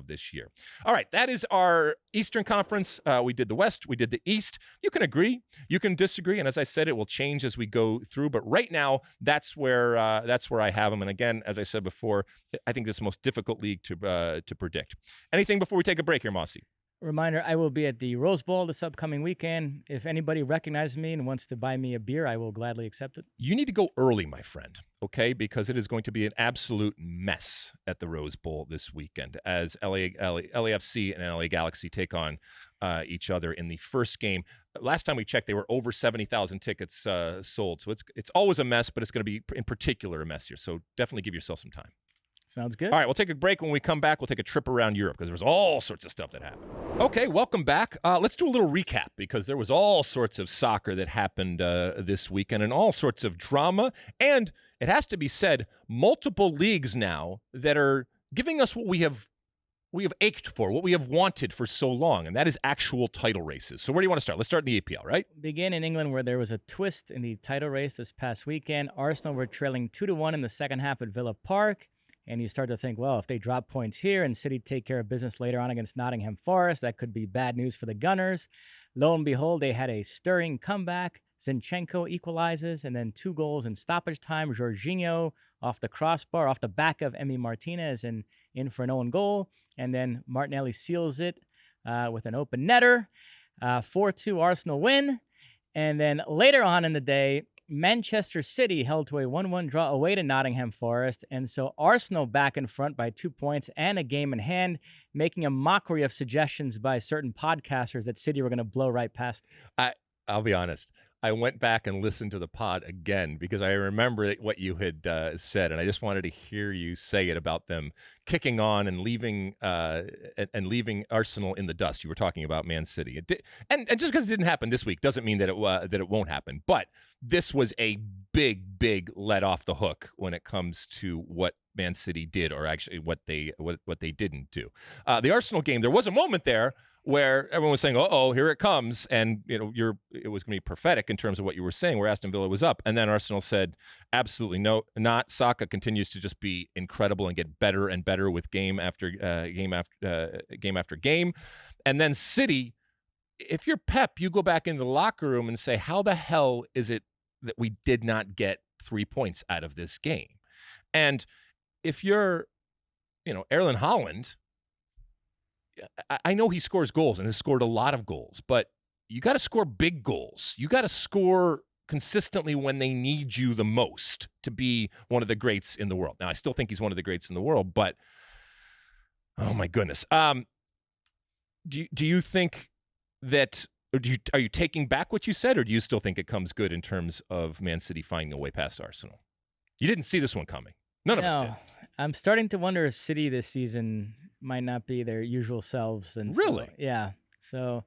this year. All right, that is our Eastern Conference. We did the West, we did the East. You can agree, you can disagree, and as I said, it will change as we go through. But right now, that's where I have them. And again, as I said before, I think this is the most difficult league to predict. Anything before we take a break here, Mosse? Reminder, I will be at the Rose Bowl this upcoming weekend. If anybody recognizes me and wants to buy me a beer, I will gladly accept it. You need to go early, my friend, okay? Because it is going to be an absolute mess at the Rose Bowl this weekend as LAFC and LA Galaxy take on each other in the first game. Last time we checked, they were over 70,000 tickets sold. So it's always a mess, but it's going to be in particular a mess here. So definitely give yourself some time. Sounds good. All right, we'll take a break. When we come back, we'll take a trip around Europe because there was all sorts of stuff that happened. Okay, welcome back. Let's do a little recap because there was all sorts of soccer that happened this weekend and all sorts of drama. And it has to be said, multiple leagues now that are giving us what we have ached for, what we have wanted for so long, and that is actual title races. So where do you want to start? Let's start in the EPL, right? Begin in England, where there was a twist in the title race this past weekend. Arsenal were trailing 2-1 in the second half at Villa Park. And you start to think, well, if they drop points here and City take care of business later on against Nottingham Forest, that could be bad news for the Gunners. Lo and behold, they had a stirring comeback. Zinchenko equalizes, and then 2 goals in stoppage time. Jorginho off the crossbar, off the back of Emi Martinez, and in for an own goal. And then Martinelli seals it with an open netter. 4-2 Arsenal win. And then later on in the day, Manchester City held to a 1-1 draw away to Nottingham Forest, and so Arsenal back in front by 2 points and a game in hand, making a mockery of suggestions by certain podcasters that City were going to blow right past. I'll be honest. I went back and listened to the pod again because I remember what you had said, and I just wanted to hear you say it about them kicking on and leaving Arsenal in the dust. You were talking about Man City, and just because it didn't happen this week doesn't mean that it won't happen. But this was a big let off the hook when it comes to what Man City did, or actually what they didn't do. The Arsenal game, there was a moment there where everyone was saying, "Uh-oh, here it comes," and it was going to be prophetic in terms of what you were saying, where Aston Villa was up, and then Arsenal said, "Absolutely no, not." Saka continues to just be incredible and get better and better with game after game, and then City. If you're Pep, you go back into the locker room and say, "How the hell is it that we did not get 3 points out of this game?" And if you're, Erling Haaland. I know he scores goals and has scored a lot of goals, but you got to score big goals. You got to score consistently when they need you the most to be one of the greats in the world. Now, I still think he's one of the greats in the world, but oh my goodness. Do you think that, or are you taking back what you said, or do you still think it comes good in terms of Man City finding a way past Arsenal? You didn't see this one coming. None of us did. I'm starting to wonder if City this season might not be their usual selves. And really? Yeah. So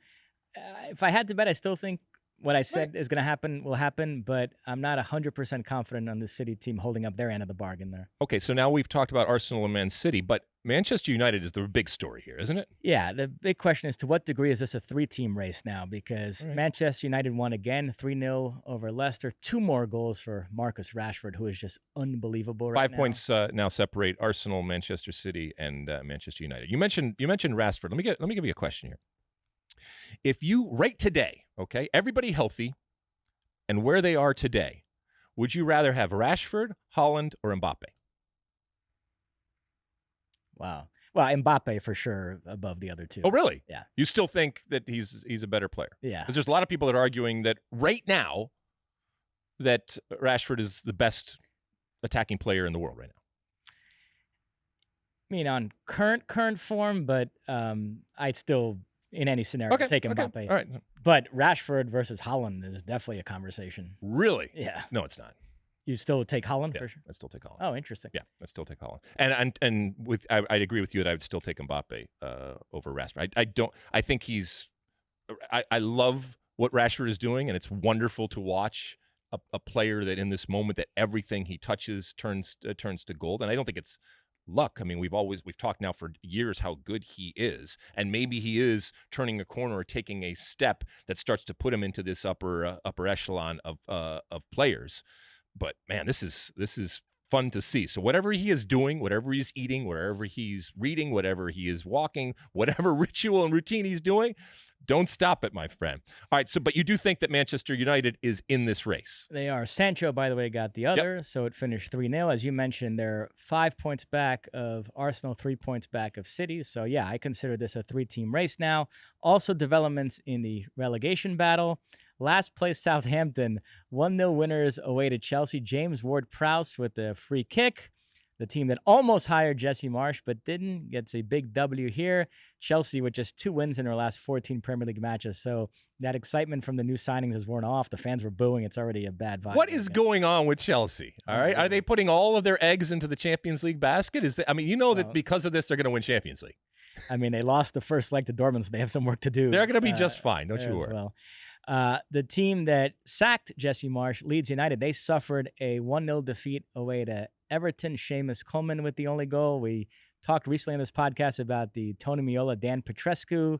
if I had to bet, I still think what I said is going to happen will happen, but I'm not 100% confident on the City team holding up their end of the bargain there. Okay, so now we've talked about Arsenal and Man City, but Manchester United is the big story here, isn't it? Yeah, the big question is, to what degree is this a 3-team race now? Because Manchester United won again, 3-0 over Leicester. 2 more goals for Marcus Rashford, who is just unbelievable right now. 5 points now separate Arsenal, Manchester City, and Manchester United. You mentioned Rashford. Let me give you a question here. If you right today, okay, everybody healthy, and where they are today, would you rather have Rashford, Haaland, or Mbappe? Wow. Well, Mbappe for sure above the other two. Oh, really? Yeah. You still think that he's a better player? Yeah. Because there's a lot of people that are arguing that right now that Rashford is the best attacking player in the world right now. I mean, on current form, but I'd still, in any scenario, take Mbappe. Okay. All right. But Rashford versus Haaland is definitely a conversation. Really? Yeah. No, it's not. You still take Haaland for sure? I still take Haaland. Oh, interesting. Yeah, I still take Haaland. And with I'd agree with you that I would still take Mbappe over Rashford. I think I love what Rashford is doing, and it's wonderful to watch a player that in this moment that everything he touches turns to gold. And I don't think it's luck. I mean, we've talked now for years how good he is, and maybe he is turning a corner or taking a step that starts to put him into this upper echelon of players. But man, this is fun to see. So whatever he is doing, whatever he's eating, wherever he's reading, whatever he is walking, whatever ritual and routine he's doing, don't stop it, my friend. All right, but you do think that Manchester United is in this race? They are. Sancho, by the way, got the other, so it finished 3-0. As you mentioned, they're 5 points back of Arsenal, 3 points back of City. So yeah, I consider this a 3-team race now. Also developments in the relegation battle. Last place Southampton, 1-0 winners away to Chelsea. James Ward-Prowse with the free kick. The team that almost hired Jesse Marsch but didn't gets a big W here. Chelsea with just 2 wins in their last 14 Premier League matches. So that excitement from the new signings has worn off. The fans were booing. It's already a bad vibe. What is going on with Chelsea? All right. Are they putting all of their eggs into the Champions League basket? That because of this, they're going to win Champions League. I mean, they lost the first leg to Dortmund, so they have some work to do. They're going to be just fine. Don't you worry. Well. The team that sacked Jesse Marsch, Leeds United, they suffered a 1-0 defeat away to Everton. Seamus Coleman with the only goal. We talked recently on this podcast about the Tony Meola, Dan Petrescu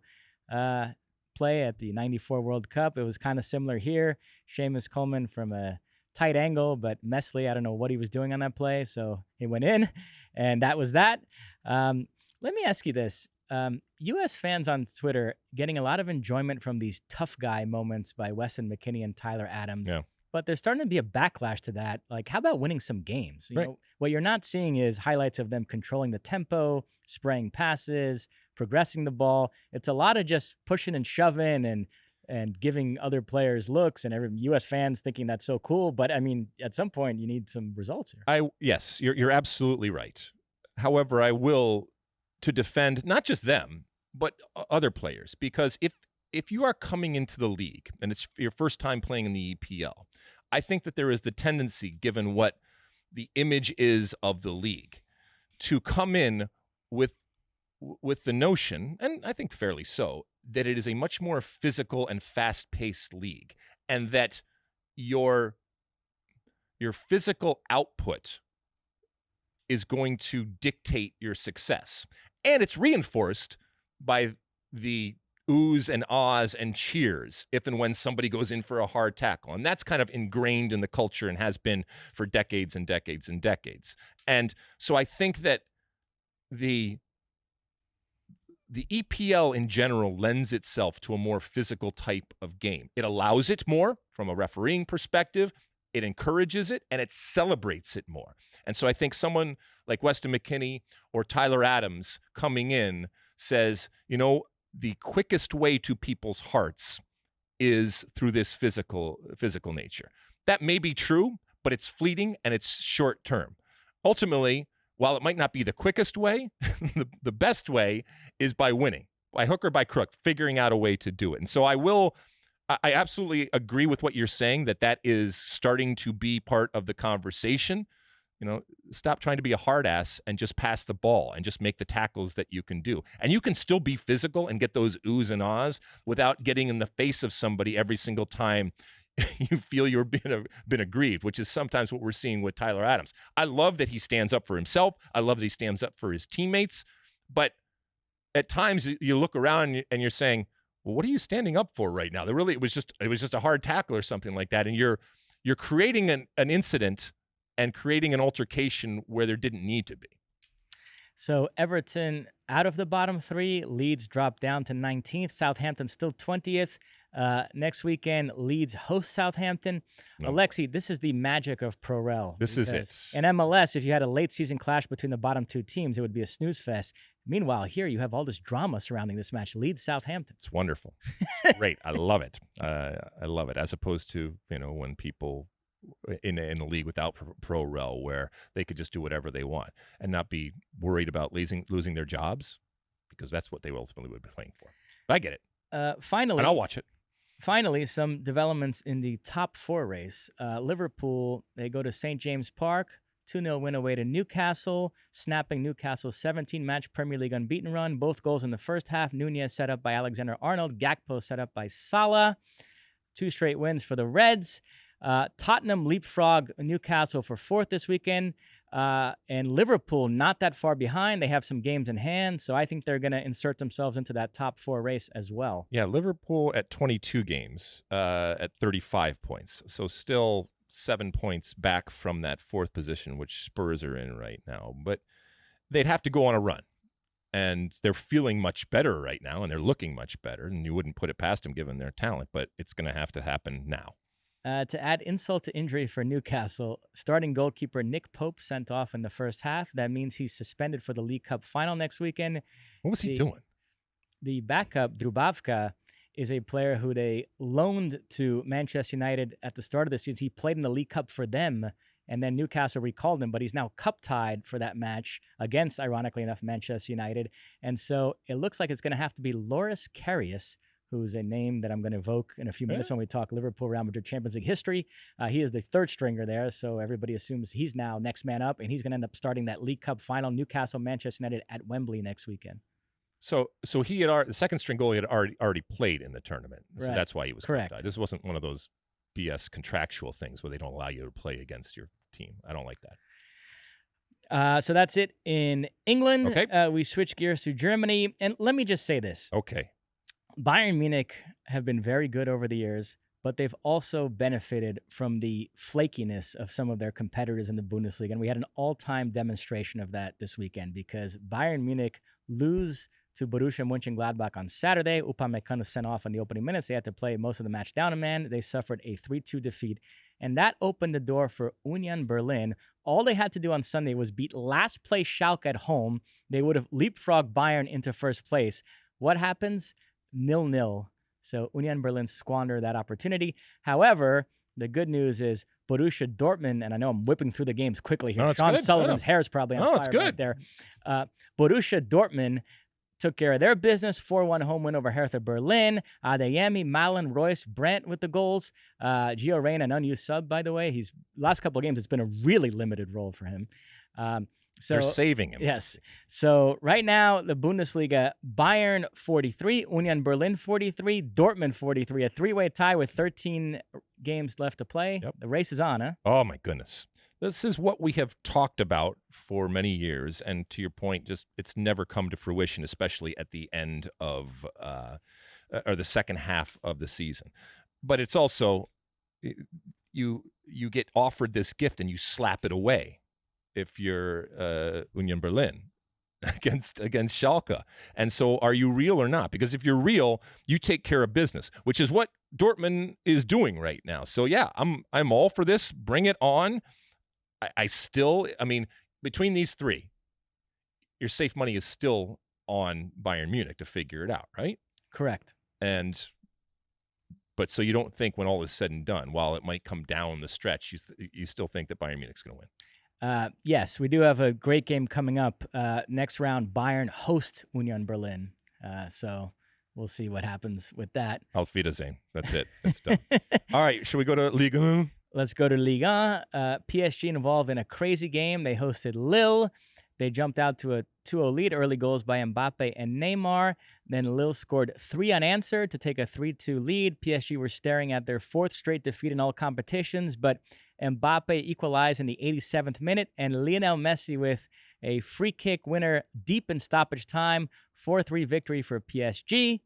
play at the 94 World Cup. It was kind of similar here. Seamus Coleman from a tight angle, but Messley, I don't know what he was doing on that play, so he went in, and that was that. Let me ask you this. U.S. fans on Twitter getting a lot of enjoyment from these tough guy moments by Weston, McKennie, and Tyler Adams. Yeah. But there's starting to be a backlash to that. Like, how about winning some games? You know, what you're not seeing is highlights of them controlling the tempo, spraying passes, progressing the ball. It's a lot of just pushing and shoving and giving other players looks, and every U.S. fans thinking that's so cool. But, I mean, at some point, you need some results here. Yes, you're absolutely right. However, I will to defend not just them, but other players. Because if you are coming into the league and it's your first time playing in the EPL, I think that there is the tendency, given what the image is of the league, to come in with the notion, and I think fairly so, that it is a much more physical and fast-paced league, and that your physical output is going to dictate your success. And it's reinforced by the oohs and ahs and cheers if and when somebody goes in for a hard tackle. And that's kind of ingrained in the culture and has been for decades and decades and decades. And so I think that the EPL in general lends itself to a more physical type of game. It allows it more from a refereeing perspective. It encourages it, and it celebrates it more. And so I think someone like Weston McKennie or Tyler Adams coming in says, the quickest way to people's hearts is through this physical nature. That may be true, but it's fleeting and it's short term. Ultimately, while it might not be the quickest way, the best way is by winning, by hook or by crook, figuring out a way to do it. And so I absolutely agree with what you're saying, that is starting to be part of the conversation. Stop trying to be a hard ass and just pass the ball and just make the tackles that you can do. And you can still be physical and get those oohs and ahs without getting in the face of somebody every single time you feel you're been aggrieved, which is sometimes what we're seeing with Tyler Adams. I love that he stands up for himself. I love that he stands up for his teammates. But at times you look around and you're saying, well, what are you standing up for right now? It was just a hard tackle or something like that. And you're creating an incident and creating an altercation where there didn't need to be. So Everton out of the bottom three. Leeds dropped down to 19th. Southampton still 20th. Next weekend, Leeds host Southampton. No. Alexi, this is the magic of Pro Rel. This is it. In MLS, if you had a late season clash between the bottom two teams, it would be a snooze fest. Meanwhile, here you have all this drama surrounding this match. Leeds Southampton. It's wonderful. Great. I love it. I love it. As opposed to, when people in a league without Pro Rel where they could just do whatever they want and not be worried about losing their jobs, because that's what they ultimately would be playing for. But I get it. Finally, and I'll watch it. Finally, some developments in the top four race. Liverpool, they go to St. James Park, 2-0 win away to Newcastle, snapping Newcastle's 17-match Premier League unbeaten run. Both goals in the first half. Nunez set up by Alexander-Arnold. Gakpo set up by Salah. 2 straight wins for the Reds. Tottenham leapfrog Newcastle for 4th this weekend. And Liverpool not that far behind. They have some games in hand, so I think they're going to insert themselves into that top 4 race as well. Yeah, Liverpool at 22 games at 35 points. So still 7 points back from that 4th position, which Spurs are in right now. But they'd have to go on a run. And they're feeling much better right now, and they're looking much better. And you wouldn't put it past them given their talent, but it's going to have to happen now. To add insult to injury for Newcastle, starting goalkeeper Nick Pope sent off in the first half. That means he's suspended for the League Cup final next weekend. What was he doing? The backup, Dubravka, is a player who they loaned to Manchester United at the start of the season. He played in the League Cup for them, and then Newcastle recalled him, but he's now cup-tied for that match against, ironically enough, Manchester United. And so it looks like it's going to have to be Loris Karius, who's a name that I'm going to evoke in a few minutes when we talk Liverpool Real Madrid Champions League history. He is the 3rd stringer there, so everybody assumes he's now next man up, and he's going to end up starting that League Cup final, Newcastle, Manchester United at Wembley next weekend. So he had the second string goalie had already played in the tournament, so right. That's why he was correct. This wasn't one of those BS contractual things where they don't allow you to play against your team. I don't like that. So that's it in England. Okay. We switch gears to Germany, and let me just say this. Okay. Bayern Munich have been very good over the years, but they've also benefited from the flakiness of some of their competitors in the Bundesliga. And we had an all-time demonstration of that this weekend because Bayern Munich lose to Borussia Mönchengladbach on Saturday. Upamecano was sent off in the opening minutes. They had to play most of the match down a man. They suffered a 3-2 defeat. And that opened the door for Union Berlin. All they had to do on Sunday was beat last place Schalke at home. They would have leapfrogged Bayern into first place. What happens? 0-0. So Union Berlin squandered that opportunity. However, the good news is Borussia Dortmund, and I know I'm whipping through the games quickly here. Sean Sullivan's hair is probably on fire right there. Borussia Dortmund took care of their business, 4-1 home win over Hertha Berlin. Adeyemi, Malen, Royce, Brandt with the goals. Gio Reyna, an unused sub, by the way. He's last couple of games, it's been a really limited role for him. So, they're saving him. Yes. So right now, the Bundesliga, Bayern 43, Union Berlin 43, Dortmund 43, a 3-way tie with 13 games left to play. Yep. The race is on, huh? Oh, my goodness. This is what we have talked about for many years. And to your point, just it's never come to fruition, especially at the end of or the second half of the season. But it's also you get offered this gift and you slap it away if you're Union Berlin against Schalke. And so are you real or not? Because if you're real, you take care of business, which is what Dortmund is doing right now. So yeah, I'm all for this. Bring it on. I mean, between these three, your safe money is still on Bayern Munich to figure it out, right? Correct. But so you don't think when all is said and done, while it might come down the stretch, you still think that Bayern Munich's going to win? Yes, we do have a great game coming up. Next round, Bayern host Union Berlin. So we'll see what happens with that. Auf Wiedersehen. That's it. That's done. All right, should we go to Ligue 1? Let's go to Ligue 1. PSG involved in a crazy game. They hosted Lille. They jumped out to a 2-0 lead, early goals by Mbappe and Neymar. Then Lille scored 3 unanswered to take a 3-2 lead. PSG were staring at their 4th straight defeat in all competitions, but Mbappe equalized in the 87th minute, and Lionel Messi with a free kick winner deep in stoppage time, 4-3 victory for PSG.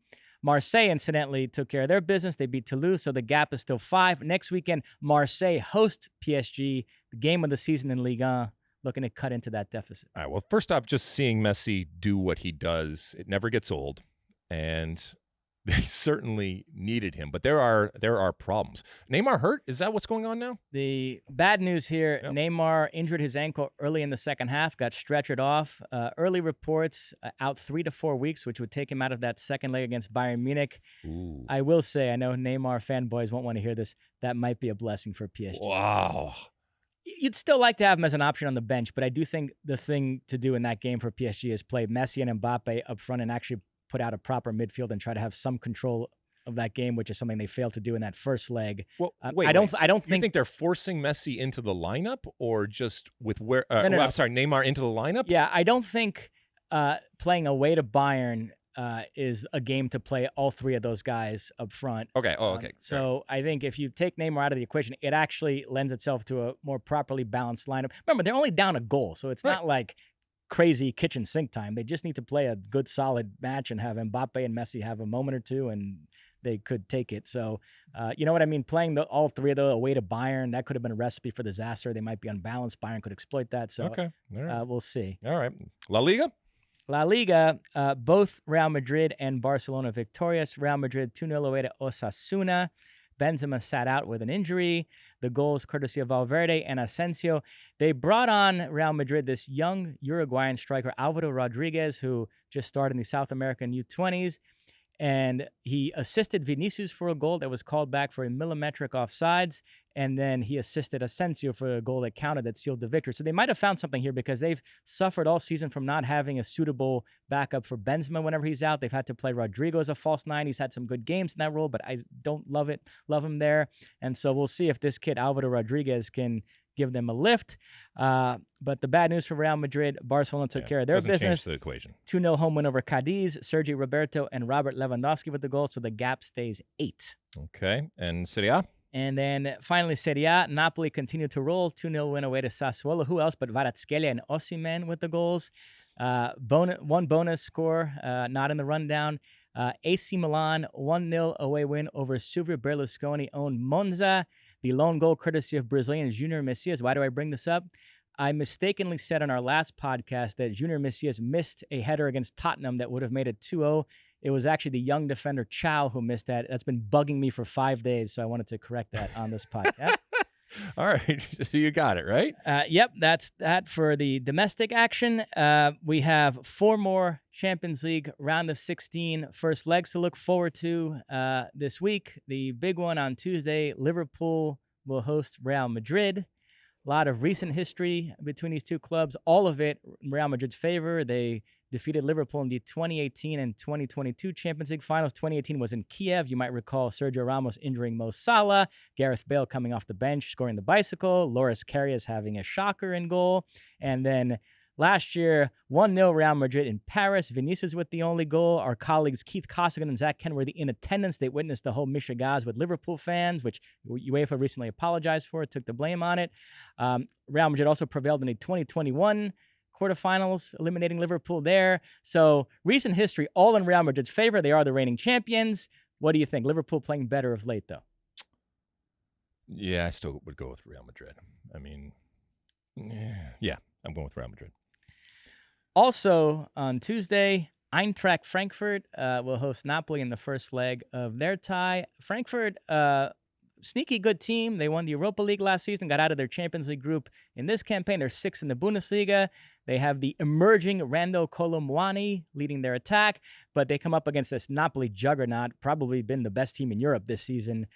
Marseille, incidentally, took care of their business. They beat Toulouse, so the gap is still 5. Next weekend, Marseille hosts PSG, the game of the season in Ligue 1. Looking to cut into that deficit. All right. Well, first off, just seeing Messi do what he does, it never gets old, and they certainly needed him. But there are problems. Neymar hurt? Is that what's going on now? The bad news here: Neymar injured his ankle early in the second half, got stretchered off. Early reports out 3 to 4 weeks, which would take him out of that second leg against Bayern Munich. Ooh. I will say, I know Neymar fanboys won't want to hear this. That might be a blessing for PSG. Wow. You'd still like to have him as an option on the bench, but I do think the thing to do in that game for PSG is play Messi and Mbappe up front and actually put out a proper midfield and try to have some control of that game, which is something they failed to do in that first leg. Well, I don't think they're forcing Messi into the lineup, or just with No. I'm sorry, Neymar into the lineup? Yeah, I don't think playing away to Bayern is a game to play all 3 of those guys up front. Okay. Oh, okay. So I think if you take Neymar out of the equation, it actually lends itself to a more properly balanced lineup. Remember, they're only down a goal, so it's not like crazy kitchen sink time. They just need to play a good, solid match and have Mbappe and Messi have a moment or two, and they could take it. So, you know what I mean? Playing all 3 of them away to Bayern, that could have been a recipe for disaster. They might be unbalanced. Bayern could exploit that. So okay. All right. We'll see. All right. La Liga? La Liga, both Real Madrid and Barcelona victorious. Real Madrid 2-0 away to Osasuna. Benzema sat out with an injury. The goals courtesy of Valverde and Asensio. They brought on Real Madrid this young Uruguayan striker, Álvaro Rodriguez, who just started in the South American U20s. And he assisted Vinicius for a goal that was called back for a millimetric offsides. And then he assisted Asensio for a goal that counted that sealed the victory. So they might have found something here because they've suffered all season from not having a suitable backup for Benzema whenever he's out. They've had to play Rodrigo as a false 9. He's had some good games in that role, but I don't love him there. And so we'll see if this kid, Álvaro Rodriguez, can give them a lift. But the bad news for Real Madrid, Barcelona took care of their business. Change the equation. 2-0 home win over Cadiz. Sergio Roberto and Robert Lewandowski with the goals, so the gap stays 8. Okay. And Serie A? And then finally, Serie A, Napoli continued to roll. 2-0 win away to Sassuolo. Who else but Kvaratskhelia and Osimhen with the goals? One bonus score, not in the rundown. AC Milan, 1-0 away win over Silvio Berlusconi-owned Monza. The lone goal courtesy of Brazilian Junior Messias. Why do I bring this up? I mistakenly said on our last podcast that Junior Messias missed a header against Tottenham that would have made it 2-0. It was actually the young defender Chow who missed that. That's been bugging me for 5 days, so I wanted to correct that on this podcast. All right. You got it, right? Yep, that's that for the domestic action. We have 4 more Champions League round of 16 first legs to look forward to this week. The big one on Tuesday, Liverpool will host Real Madrid. A lot of recent history between these two clubs, all of it in Real Madrid's favor. They defeated Liverpool in the 2018 and 2022 Champions League finals. 2018 was in Kiev. You might recall Sergio Ramos injuring Mo Salah, Gareth Bale coming off the bench, scoring the bicycle, Loris Karius having a shocker in goal. And then last year, 1-0 Real Madrid in Paris. Vinicius with the only goal. Our colleagues Keith Costigan and Zach Kenworthy in attendance. They witnessed the whole Michigas with Liverpool fans, which UEFA recently apologized for, took the blame on it. Real Madrid also prevailed in the 2021 quarterfinals, eliminating Liverpool there. So recent history, all in Real Madrid's favor. They are the reigning champions. What do you think? Liverpool playing better of late, though? Yeah, I still would go with Real Madrid. I mean, yeah, I'm going with Real Madrid. Also on Tuesday, Eintracht Frankfurt will host Napoli in the first leg of their tie. Frankfurt, sneaky good team. They won the Europa League last season, got out of their Champions League group in this campaign. They're 6th in the Bundesliga. They have the emerging Rando Colomwani leading their attack, but they come up against this Napoli juggernaut, probably been the best team in Europe this season.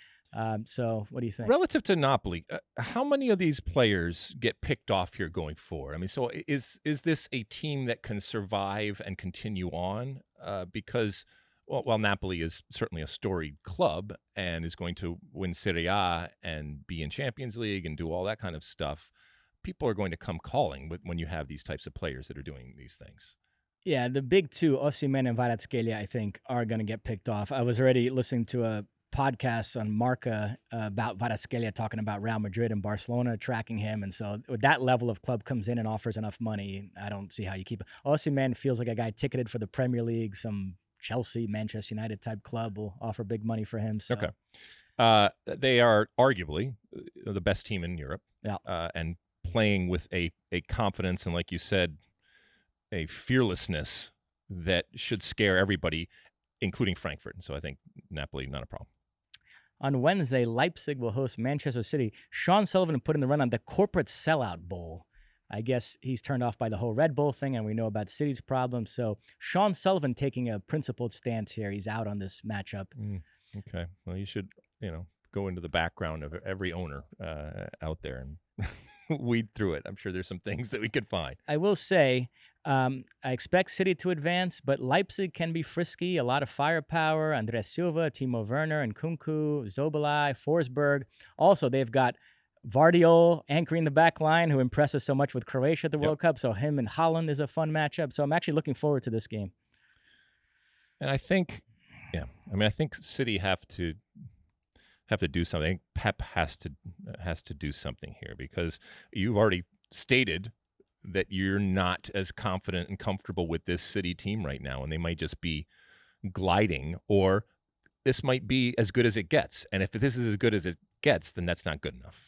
So what do you think? Relative to Napoli, how many of these players get picked off here going forward? I mean, so is this a team that can survive and continue on? Because, while Napoli is certainly a storied club and is going to win Serie A and be in Champions League and do all that kind of stuff, people are going to come calling when you have these types of players that are doing these things. Yeah, the big two, Osimhen and Kvaratskhelia, I think, are going to get picked off. I was already listening to a podcast on Marca about Kvaratskhelia talking about Real Madrid and Barcelona tracking him. And so with that level of club comes in and offers enough money, I don't see how you keep it. Osimhen feels like a guy ticketed for the Premier League. Some Chelsea, Manchester United type club will offer big money for him. So. Okay. They are arguably the best team in Europe. Yeah. And playing with a confidence and, like you said, a fearlessness that should scare everybody, including Frankfurt. And so I think Napoli, not a problem. On Wednesday, Leipzig will host Manchester City. Sean Sullivan put in the run on the corporate sellout bowl. I guess he's turned off by the whole Red Bull thing, and we know about City's problems. So Sean Sullivan taking a principled stance here. He's out on this matchup. Okay. Well, you should, go into the background of every owner out there and weed through it. I'm sure there's some things that we could find. I will say, I expect City to advance, but Leipzig can be frisky. A lot of firepower. Andres Silva, Timo Werner, and Nkunku, Zobalai, Forsberg. Also, they've got Vardiol anchoring the back line, who impresses so much with Croatia at the World Cup. So him and Holland is a fun matchup. So I'm actually looking forward to this game. And I think, I think City have to do something. I think Pep has to do something here, because you've already stated that you're not as confident and comfortable with this City team right now, and they might just be gliding, or this might be as good as it gets. And if this is as good as it gets, then that's not good enough.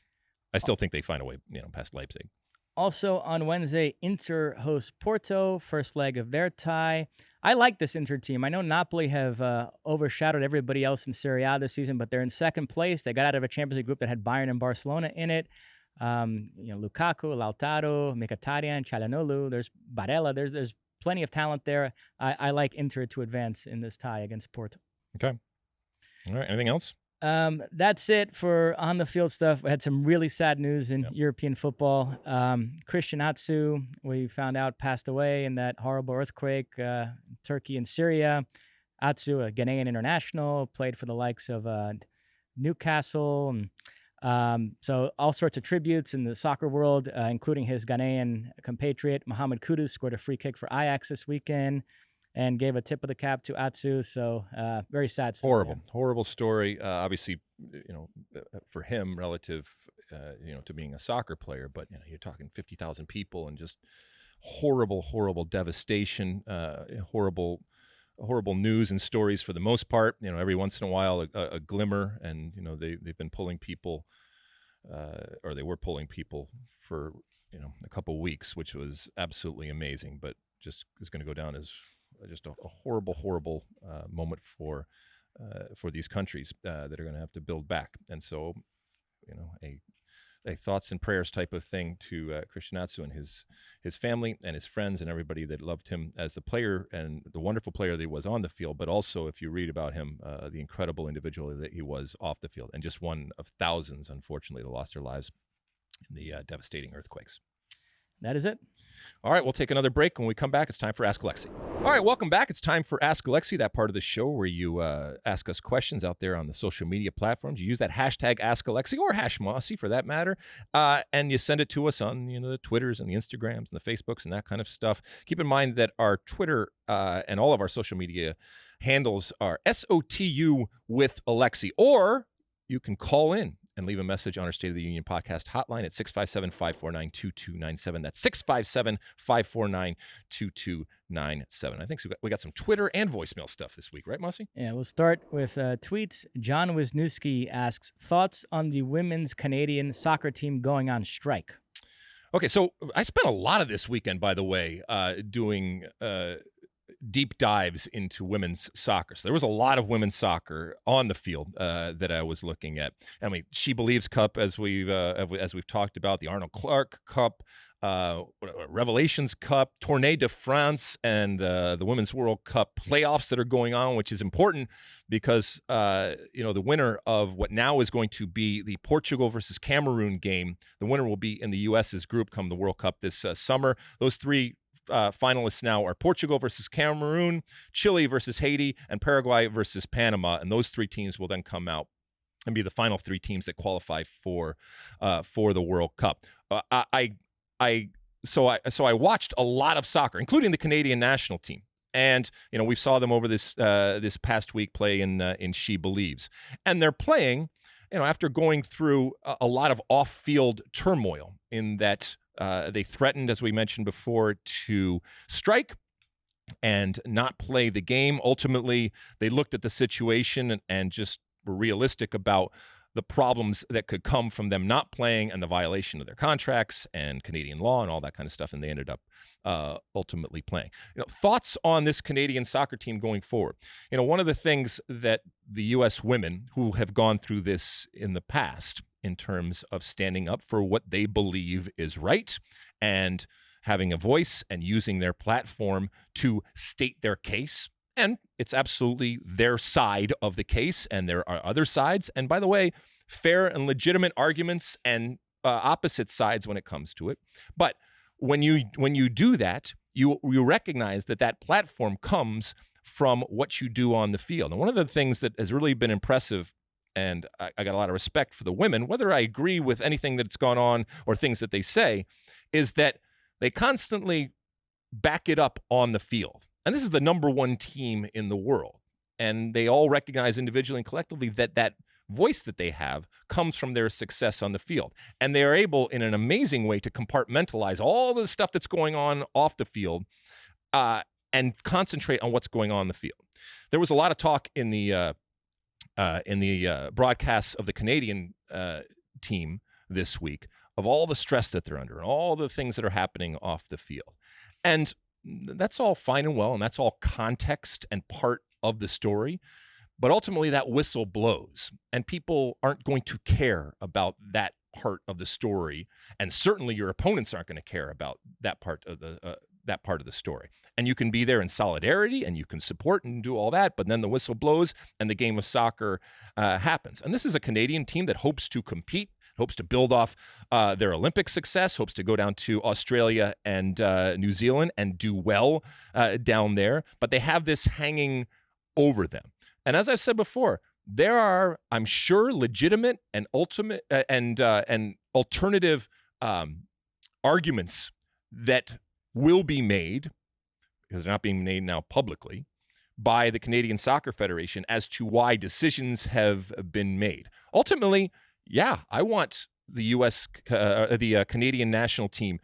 I still think they find a way, past Leipzig. Also on Wednesday, Inter hosts Porto, first leg of their tie. I like this Inter team. I know Napoli have overshadowed everybody else in Serie A this season, but they're in second place. They got out of a Champions League group that had Bayern and Barcelona in it. Lukaku, Lautaro, Mkhitaryan, Çalhanoğlu. There's Barella. There's plenty of talent there. I like Inter to advance in this tie against Porto. Okay. All right. Anything else? That's it for on the field stuff. We had some really sad news in European football. Christian Atsu, we found out, passed away in that horrible earthquake, Turkey and Syria. Atsu, a Ghanaian international, played for the likes of Newcastle. And so all sorts of tributes in the soccer world, including his Ghanaian compatriot, Mohamed Kudus, scored a free kick for Ajax this weekend and gave a tip of the cap to Atsu. So very sad story. Horrible story. Obviously, for him relative, to being a soccer player, but you're talking 50,000 people and just horrible devastation, horrible news and stories for the most part. Every once in a while a glimmer, and they've been pulling people, or they were pulling people for a couple weeks, which was absolutely amazing, but just is going to go down as just a horrible moment for these countries that are going to have to build back. And so, a thoughts and prayers type of thing to Christian Atsu and his family and his friends and everybody that loved him as the player and the wonderful player that he was on the field, but also, if you read about him, the incredible individual that he was off the field, and just one of thousands, unfortunately, that lost their lives in the devastating earthquakes. That is it. All right, we'll take another break. When we come back, it's time for Ask Alexi. All right, welcome back. It's time for Ask Alexi, that part of the show where you ask us questions out there on the social media platforms. You use that hashtag Ask Alexi, or #Mosse for that matter, and you send it to us on the Twitters and the Instagrams and the Facebooks and that kind of stuff. Keep in mind that our Twitter and all of our social media handles are SOTU with Alexi, or you can call in and leave a message on our State of the Union podcast hotline at 657-549-2297. That's 657-549-2297. I think we got some Twitter and voicemail stuff this week, right, Mosse? Yeah, we'll start with tweets. John Wisniewski asks, thoughts on the women's Canadian soccer team going on strike? Okay, so I spent a lot of this weekend, by the way, doing deep dives into women's soccer. So there was a lot of women's soccer on the field that I was looking at. I mean, She Believes Cup, as we've talked about, the Arnold Clark Cup, Revelations Cup, Tournée de France, and the Women's World Cup playoffs that are going on, which is important because the winner of what now is going to be the Portugal versus Cameroon game, the winner will be in the U.S.'s group come the World Cup this summer. Those three finalists now are Portugal versus Cameroon, Chile versus Haiti, and Paraguay versus Panama. And those three teams will then come out and be the final three teams that qualify for the World Cup. So I watched a lot of soccer, including the Canadian national team. And, we saw them over this past week play in She Believes. And they're playing, after going through a lot of off-field turmoil in that they threatened, as we mentioned before, to strike and not play the game. Ultimately, they looked at the situation and just were realistic about the problems that could come from them not playing and the violation of their contracts and Canadian law and all that kind of stuff, and they ended up ultimately playing. Thoughts on this Canadian soccer team going forward? One of the things that the U.S. women who have gone through this in the past in terms of standing up for what they believe is right and having a voice and using their platform to state their case. And it's absolutely their side of the case, and there are other sides. And by the way, fair and legitimate arguments and opposite sides when it comes to it. But when you do that, you recognize that platform comes from what you do on the field. And one of the things that has really been impressive, and I got a lot of respect for the women, whether I agree with anything that's gone on or things that they say, is that they constantly back it up on the field. And this is the number one team in the world. And they all recognize individually and collectively that voice that they have comes from their success on the field. And they are able, in an amazing way, to compartmentalize all the stuff that's going on off the field and concentrate on what's going on in the field. There was a lot of talk in the broadcasts of the Canadian team this week of all the stress that they're under and all the things that are happening off the field. And that's all fine and well, and that's all context and part of the story. But ultimately, that whistle blows, and people aren't going to care about that part of the story, and certainly your opponents aren't going to care about that part of the story. And you can be there in solidarity, and you can support and do all that, but then the whistle blows, and the game of soccer happens. And this is a Canadian team that hopes to compete, hopes to build off their Olympic success, hopes to go down to Australia and New Zealand and do well down there. But they have this hanging over them. And as I've said before, there are, I'm sure, legitimate and ultimate and alternative arguments that will be made, because they're not being made now publicly, by the Canadian Soccer Federation as to why decisions have been made. Ultimately, yeah, I want the Canadian national team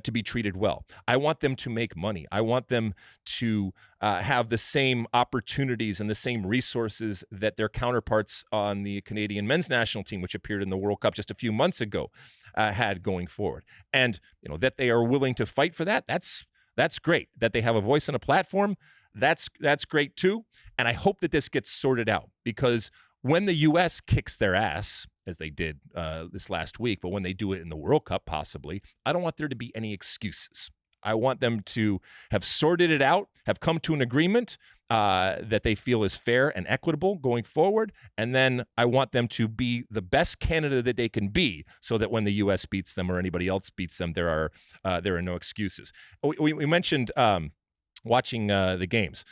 to be treated well. I want them to make money. I want them to have the same opportunities and the same resources that their counterparts on the Canadian men's national team, which appeared in the World Cup just a few months ago, had going forward. And that they are willing to fight for that. That's great. That they have a voice and a platform. That's great too. And I hope that this gets sorted out, because when the U.S. kicks their ass, as they did this last week, but when they do it in the World Cup, possibly, I don't want there to be any excuses. I want them to have sorted it out, have come to an agreement that they feel is fair and equitable going forward, and then I want them to be the best candidate that they can be, so that when the U.S. beats them or anybody else beats them, there are no excuses. We mentioned watching the games.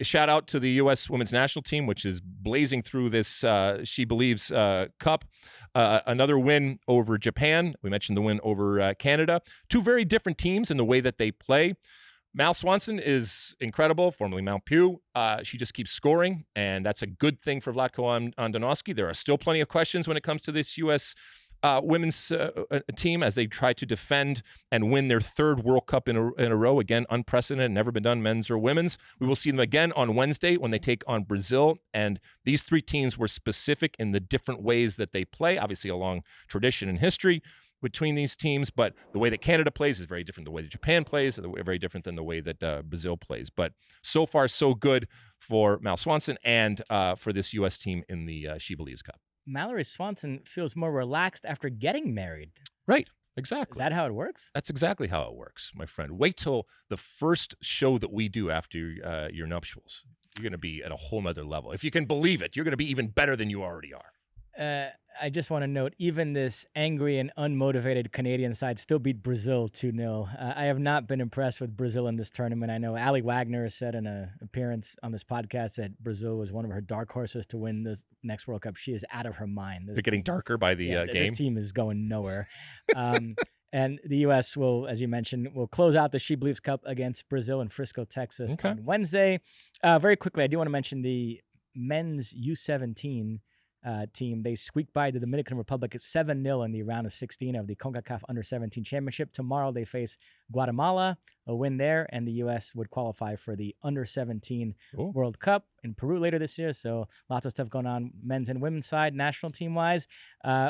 Shout out to the U.S. women's national team, which is blazing through this She Believes Cup. Another win over Japan. We mentioned the win over Canada. Two very different teams in the way that they play. Mal Swanson is incredible, formerly Mount Pew. She just keeps scoring, and that's a good thing for Vlatko Andonovski. There are still plenty of questions when it comes to this U.S. Women's team as they try to defend and win their third World Cup in a row. Again, unprecedented, never been done, men's or women's. We will see them again on Wednesday when they take on Brazil. And these three teams were specific in the different ways that they play, obviously a long tradition and history between these teams, but the way that Canada plays is very different. The way that Japan plays is very different than the way that Brazil plays. But so far, so good for Mal Swanson and for this U.S. team in the She Believes Cup. Mallory Swanson feels more relaxed after getting married. Right, exactly. Is that how it works? That's exactly how it works, my friend. Wait till the first show that we do after your nuptials. You're going to be at a whole nother level. If you can believe it, you're going to be even better than you already are. I just want to note, even this angry and unmotivated Canadian side still beat Brazil 2-0. I have not been impressed with Brazil in this tournament. I know Ali Wagner said in an appearance on this podcast that Brazil was one of her dark horses to win this next World Cup. She is out of her mind. They're getting darker by the game. This team is going nowhere. And the U.S. will, as you mentioned, will close out the She Believes Cup against Brazil in Frisco, Texas on Wednesday. Very quickly, I do want to mention the men's U17 team. They squeaked by the Dominican Republic at 7-0 in the round of 16 of the CONCACAF Under-17 Championship. Tomorrow they face Guatemala. A win there, and the U.S. would qualify for the Under-17 World Cup in Peru later this year. So lots of stuff going on men's and women's side, national team-wise.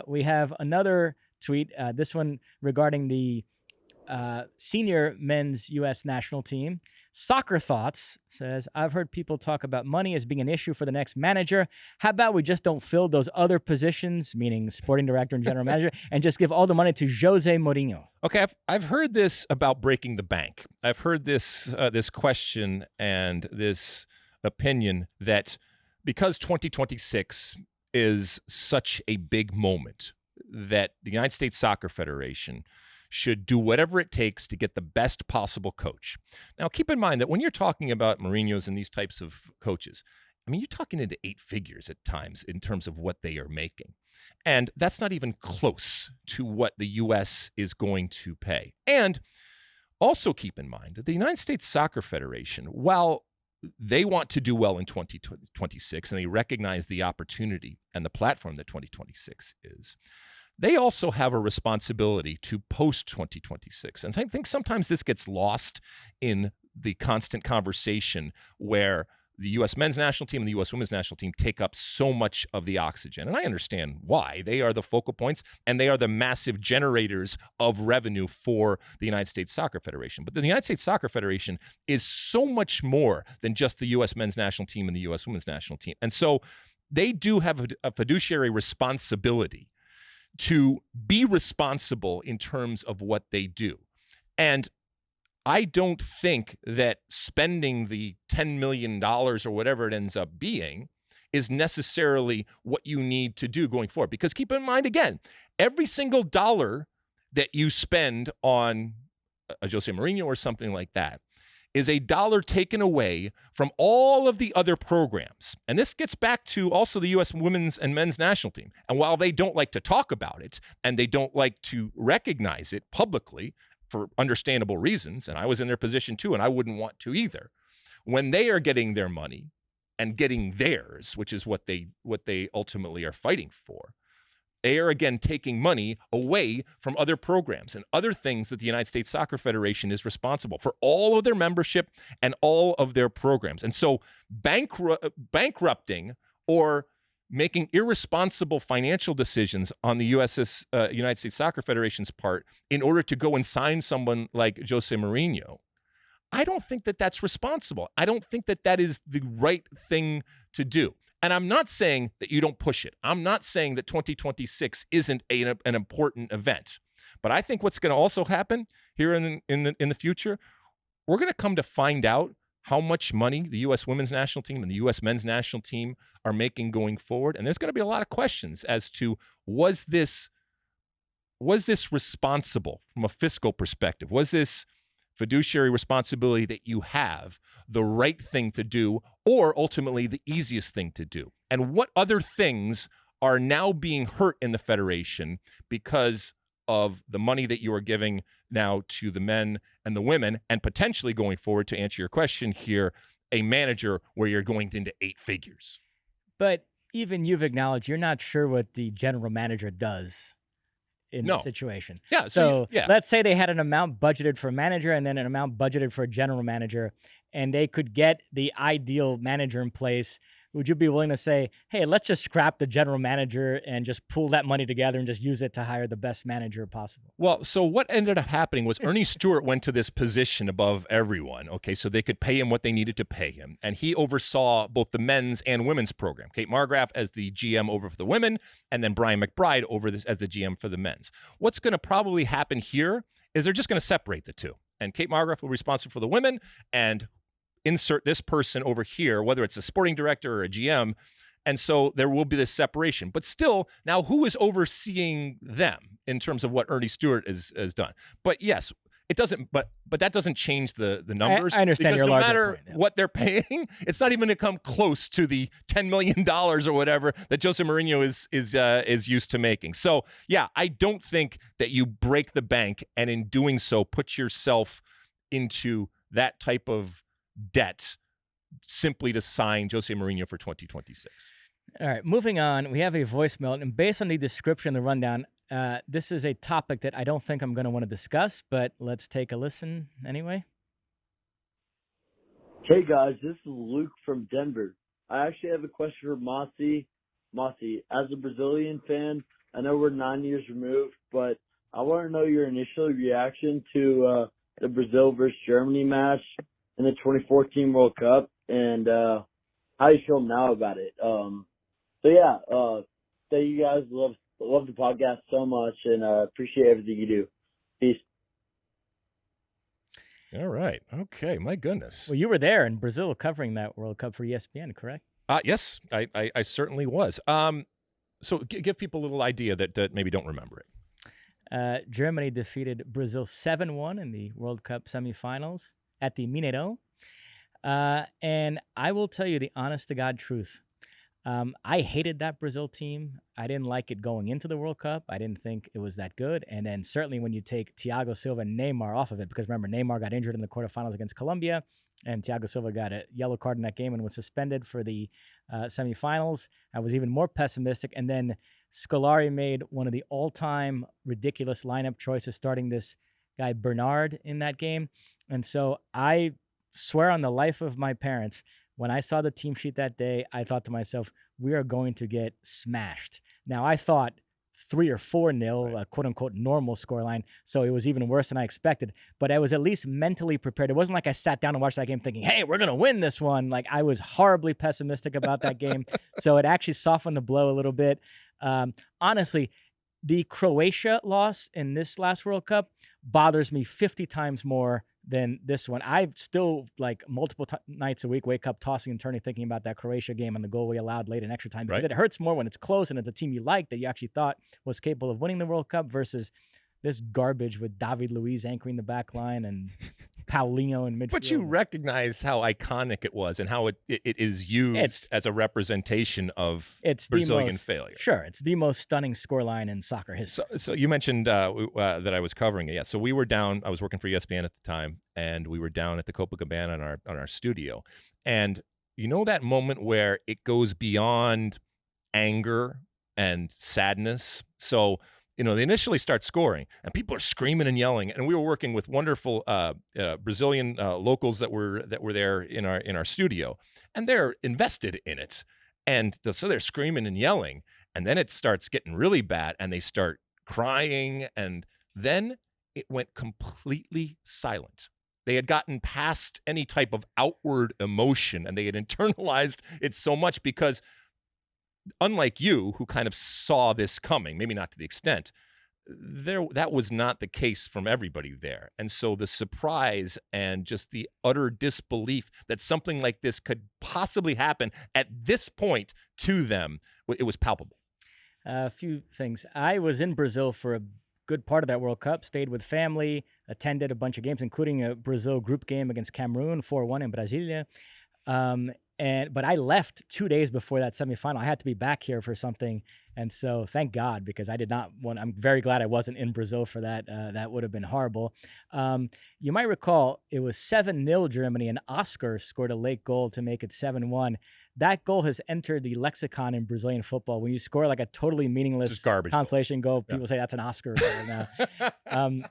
We have another tweet, this one regarding the senior men's U.S. national team. Soccer Thoughts says, I've heard people talk about money as being an issue for the next manager. How about we just don't fill those other positions, meaning sporting director and general manager, and just give all the money to José Mourinho? Okay, I've heard this about breaking the bank. I've heard this question and this opinion that because 2026 is such a big moment, that the United States Soccer Federation should do whatever it takes to get the best possible coach. Now, keep in mind that when you're talking about Mourinho's and these types of coaches, I mean, you're talking into 8 figures at times in terms of what they are making. And that's not even close to what the U.S. is going to pay. And also keep in mind that the United States Soccer Federation, while they want to do well in 2026 and they recognize the opportunity and the platform that 2026 is, they also have a responsibility to post-2026. And I think sometimes this gets lost in the constant conversation where the U.S. men's national team and the U.S. women's national team take up so much of the oxygen. And I understand why. They are the focal points, and they are the massive generators of revenue for the United States Soccer Federation. But the United States Soccer Federation is so much more than just the U.S. men's national team and the U.S. women's national team. And so they do have a fiduciary responsibility to be responsible in terms of what they do. And I don't think that spending the $10 million or whatever it ends up being is necessarily what you need to do going forward. Because keep in mind, again, every single dollar that you spend on a José Mourinho or something like that is a dollar taken away from all of the other programs. And this gets back to also the U.S. women's and men's national team. And while they don't like to talk about it and they don't like to recognize it publicly for understandable reasons, and I was in their position too, and I wouldn't want to either, when they are getting their money and getting theirs, which is what they ultimately are fighting for, they are again taking money away from other programs and other things that the United States Soccer Federation is responsible for, all of their membership and all of their programs. And so bankrupting or making irresponsible financial decisions on the United States Soccer Federation's part in order to go and sign someone like José Mourinho, I don't think that that's responsible. I don't think that that is the right thing to do. And I'm not saying that you don't push it. I'm not saying that 2026 isn't an important event. But I think what's going to also happen here in the future, we're going to come to find out how much money the U.S. women's national team and the U.S. men's national team are making going forward. And there's going to be a lot of questions as to was this responsible from a fiscal perspective? Was this fiduciary responsibility that you have the right thing to do, or ultimately the easiest thing to do? And what other things are now being hurt in the Federation because of the money that you are giving now to the men and the women, and potentially going forward, to answer your question here, a manager where you're going into 8 figures. But even you've acknowledged you're not sure what the general manager does in the situation. Yeah. So let's say they had an amount budgeted for a manager and then an amount budgeted for a general manager, and they could get the ideal manager in place. Would you be willing to say, hey, let's just scrap the general manager and just pool that money together and just use it to hire the best manager possible? Well, so what ended up happening was Ernie Stewart went to this position above everyone, okay, so they could pay him what they needed to pay him. And he oversaw both the men's and women's program. Kate Margraf as the GM over for the women, and then Brian McBride over this as the GM for the men's. What's going to probably happen here is they're just going to separate the two. And Kate Margraf will be responsible for the women, and insert this person over here, whether it's a sporting director or a GM. And so there will be this separation. But still, now who is overseeing them in terms of what Ernie Stewart has done? But yes, it doesn't, but that doesn't change the numbers. I understand your larger point. No matter what they're paying, it's not even going to come close to the $10 million or whatever that José Mourinho is used to making. So yeah, I don't think that you break the bank and in doing so put yourself into that type of debt simply to sign José Mourinho for 2026. All right, moving on. We have a voicemail, and based on the description, the rundown, this is a topic that I don't think I'm going to want to discuss, but let's take a listen anyway. Hey guys, this is Luke from Denver. I actually have a question for Mosse. Mosse, as a Brazilian fan, I know we're 9 years removed, but I want to know your initial reaction to the Brazil versus Germany match in the 2014 World Cup, and how you feel now about it. So you guys love the podcast so much, and appreciate everything you do. Peace. All right. Okay. My goodness. Well, you were there in Brazil covering that World Cup for ESPN, correct? Yes, I certainly was. So give people a little idea that maybe don't remember it. Germany defeated Brazil 7-1 in the World Cup semifinals at the Mineirão. And I will tell you the honest to God truth. I hated that Brazil team. I didn't like it going into the World Cup. I didn't think it was that good. And then certainly when you take Thiago Silva and Neymar off of it, because remember, Neymar got injured in the quarterfinals against Colombia, and Thiago Silva got a yellow card in that game and was suspended for the semifinals. I was even more pessimistic. And then Scolari made one of the all-time ridiculous lineup choices, starting this guy Bernard in that game. And so I swear on the life of my parents, when I saw the team sheet that day, I thought to myself, we are going to get smashed. Now, I thought 3 or 4-0, right, a quote-unquote normal scoreline, so it was even worse than I expected. But I was at least mentally prepared. It wasn't like I sat down and watched that game thinking, hey, we're going to win this one. Like, I was horribly pessimistic about that game. So it actually softened the blow a little bit. Honestly, the Croatia loss in this last World Cup bothers me 50 times more than this one. I still, like, multiple nights a week, wake up tossing and turning thinking about that Croatia game and the goal we allowed late in extra time, because Right. it hurts more when it's close and it's a team you like that you actually thought was capable of winning the World Cup versus this garbage with David Luiz anchoring the back line and Paulinho in midfield. But you recognize how iconic it was and how it is used as a representation of Brazilian failure. Sure, it's the most stunning scoreline in soccer history. So you mentioned that I was covering it. Yeah, so we were down. I was working for ESPN at the time, and we were down at the Copacabana on our studio. And you know that moment where it goes beyond anger and sadness. So they initially start scoring, and people are screaming and yelling. And we were working with wonderful Brazilian locals that were there in our studio, and they're invested in it. And so they're screaming and yelling, and then it starts getting really bad, and they start crying, and then it went completely silent. They had gotten past any type of outward emotion, and they had internalized it so much because, unlike you, who kind of saw this coming, maybe not to the extent, that was not the case from everybody there. And so the surprise and just the utter disbelief that something like this could possibly happen at this point to them, it was palpable. A few things. I was in Brazil for a good part of that World Cup, stayed with family, attended a bunch of games, including a Brazil group game against Cameroon, 4-1 in Brasilia. But I left 2 days before that semifinal. I had to be back here for something, And so thank God, because I did not want, I'm very glad I wasn't in Brazil for that. That would have been horrible. You might recall it was 7-0 Germany, and Oscar scored a late goal to make it 7-1. That goal has entered the lexicon in Brazilian football. When you score like a totally meaningless consolation goal, people say that's an Oscar goal now.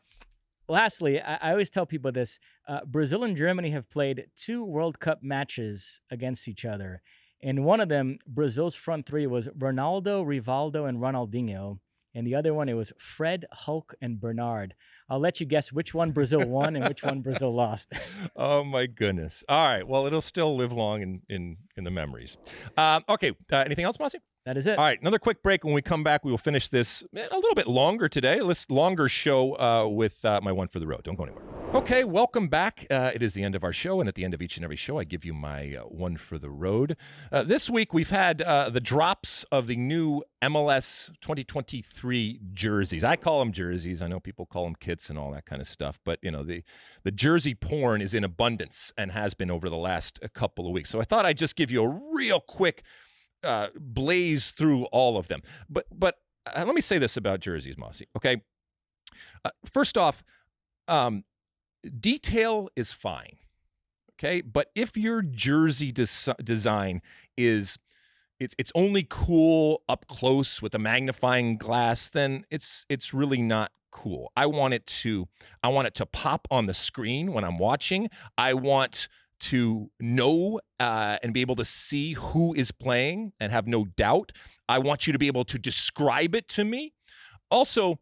Lastly, I always tell people this. Brazil and Germany have played 2 World Cup matches against each other. In one of them, Brazil's front 3 was Ronaldo, Rivaldo, and Ronaldinho. And the other one, it was Fred, Hulk, and Bernard. I'll let you guess which one Brazil won and which one Brazil lost. Oh, my goodness. All right. Well, it'll still live long in the memories. Okay. Anything else, Mosse? That is it. All right. Another quick break. When we come back, we will finish this a little bit longer today. Longer show with my one for the road. Don't go anywhere. Okay. Welcome back. It is the end of our show. And at the end of each and every show, I give you my one for the road. This week, we've had the drops of the new MLS 2023 jerseys. I call them jerseys. I know people call them kits and all that kind of stuff. But, you know, the jersey porn is in abundance and has been over the last couple of weeks. So I thought I'd just give you a real quick blaze through all of them. But let me say this about jerseys, Mosse. Okay. First off, detail is fine. Okay. But if your jersey design is it's only cool up close with a magnifying glass, then it's really not cool. I want it to pop on the screen when I'm watching. I want to know and be able to see who is playing and have no doubt. I want you to be able to describe it to me. Also,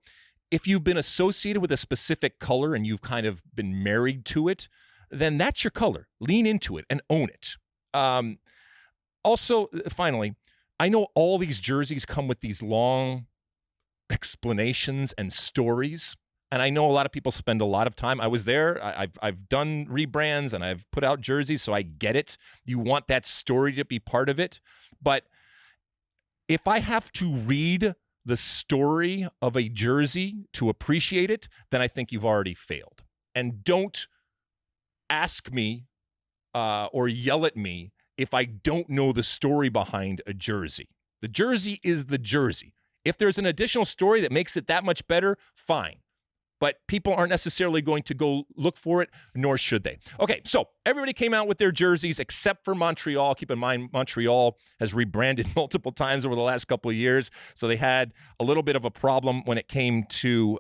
if you've been associated with a specific color and you've kind of been married to it, then that's your color. Lean into it and own it. Also, finally, I know all these jerseys come with these long explanations and stories. And I know a lot of people spend a lot of time. I was there. I've done rebrands and I've put out jerseys, so I get it. You want that story to be part of it. But if I have to read the story of a jersey to appreciate it, then I think you've already failed. And don't ask me or yell at me if I don't know the story behind a jersey. The jersey is the jersey. If there's an additional story that makes it that much better, fine. But people aren't necessarily going to go look for it, nor should they. Okay, so everybody came out with their jerseys except for Montreal. Keep in mind, Montreal has rebranded multiple times over the last couple of years, so they had a little bit of a problem when it came to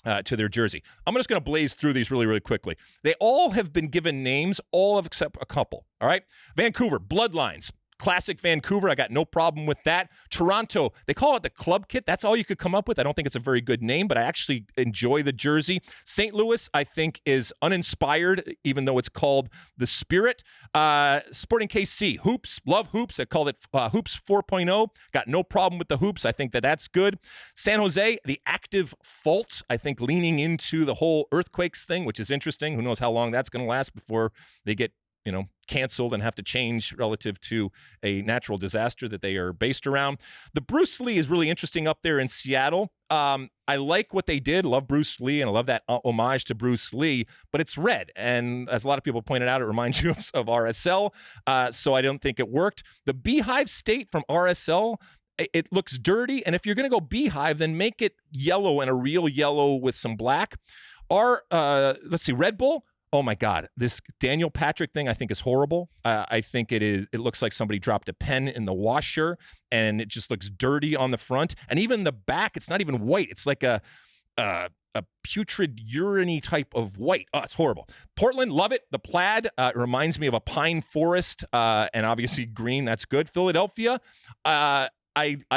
their jersey. I'm just going to blaze through these really, really quickly. They all have been given names, all except a couple, all right? Vancouver, Bloodlines. Classic Vancouver, I got no problem with that. Toronto, they call it the club kit. That's all you could come up with. I don't think it's a very good name, but I actually enjoy the jersey. St. Louis, I think, is uninspired, even though it's called the Spirit. Sporting KC, Hoops, love Hoops. I called it Hoops 4.0. Got no problem with the Hoops. I think that's good. San Jose, the Active Fault, I think leaning into the whole earthquakes thing, which is interesting. Who knows how long that's going to last before they get canceled and have to change relative to a natural disaster that they are based around. The Bruce Lee is really interesting up there in Seattle. I like what they did. Love Bruce Lee, and I love that homage to Bruce Lee, but it's red. And as a lot of people pointed out, it reminds you of RSL, so I don't think it worked. The Beehive State from RSL, it looks dirty, and if you're going to go Beehive, then make it yellow and a real yellow with some black. Let's see, Red Bull. Oh my God, this Daniel Patrick thing I think is horrible. I think it looks like somebody dropped a pen in the washer and it just looks dirty on the front. And even the back, it's not even white. It's like a putrid urine type of white. Oh, it's horrible. Portland, love it. The plaid it reminds me of a pine forest and obviously green. That's good. Philadelphia, I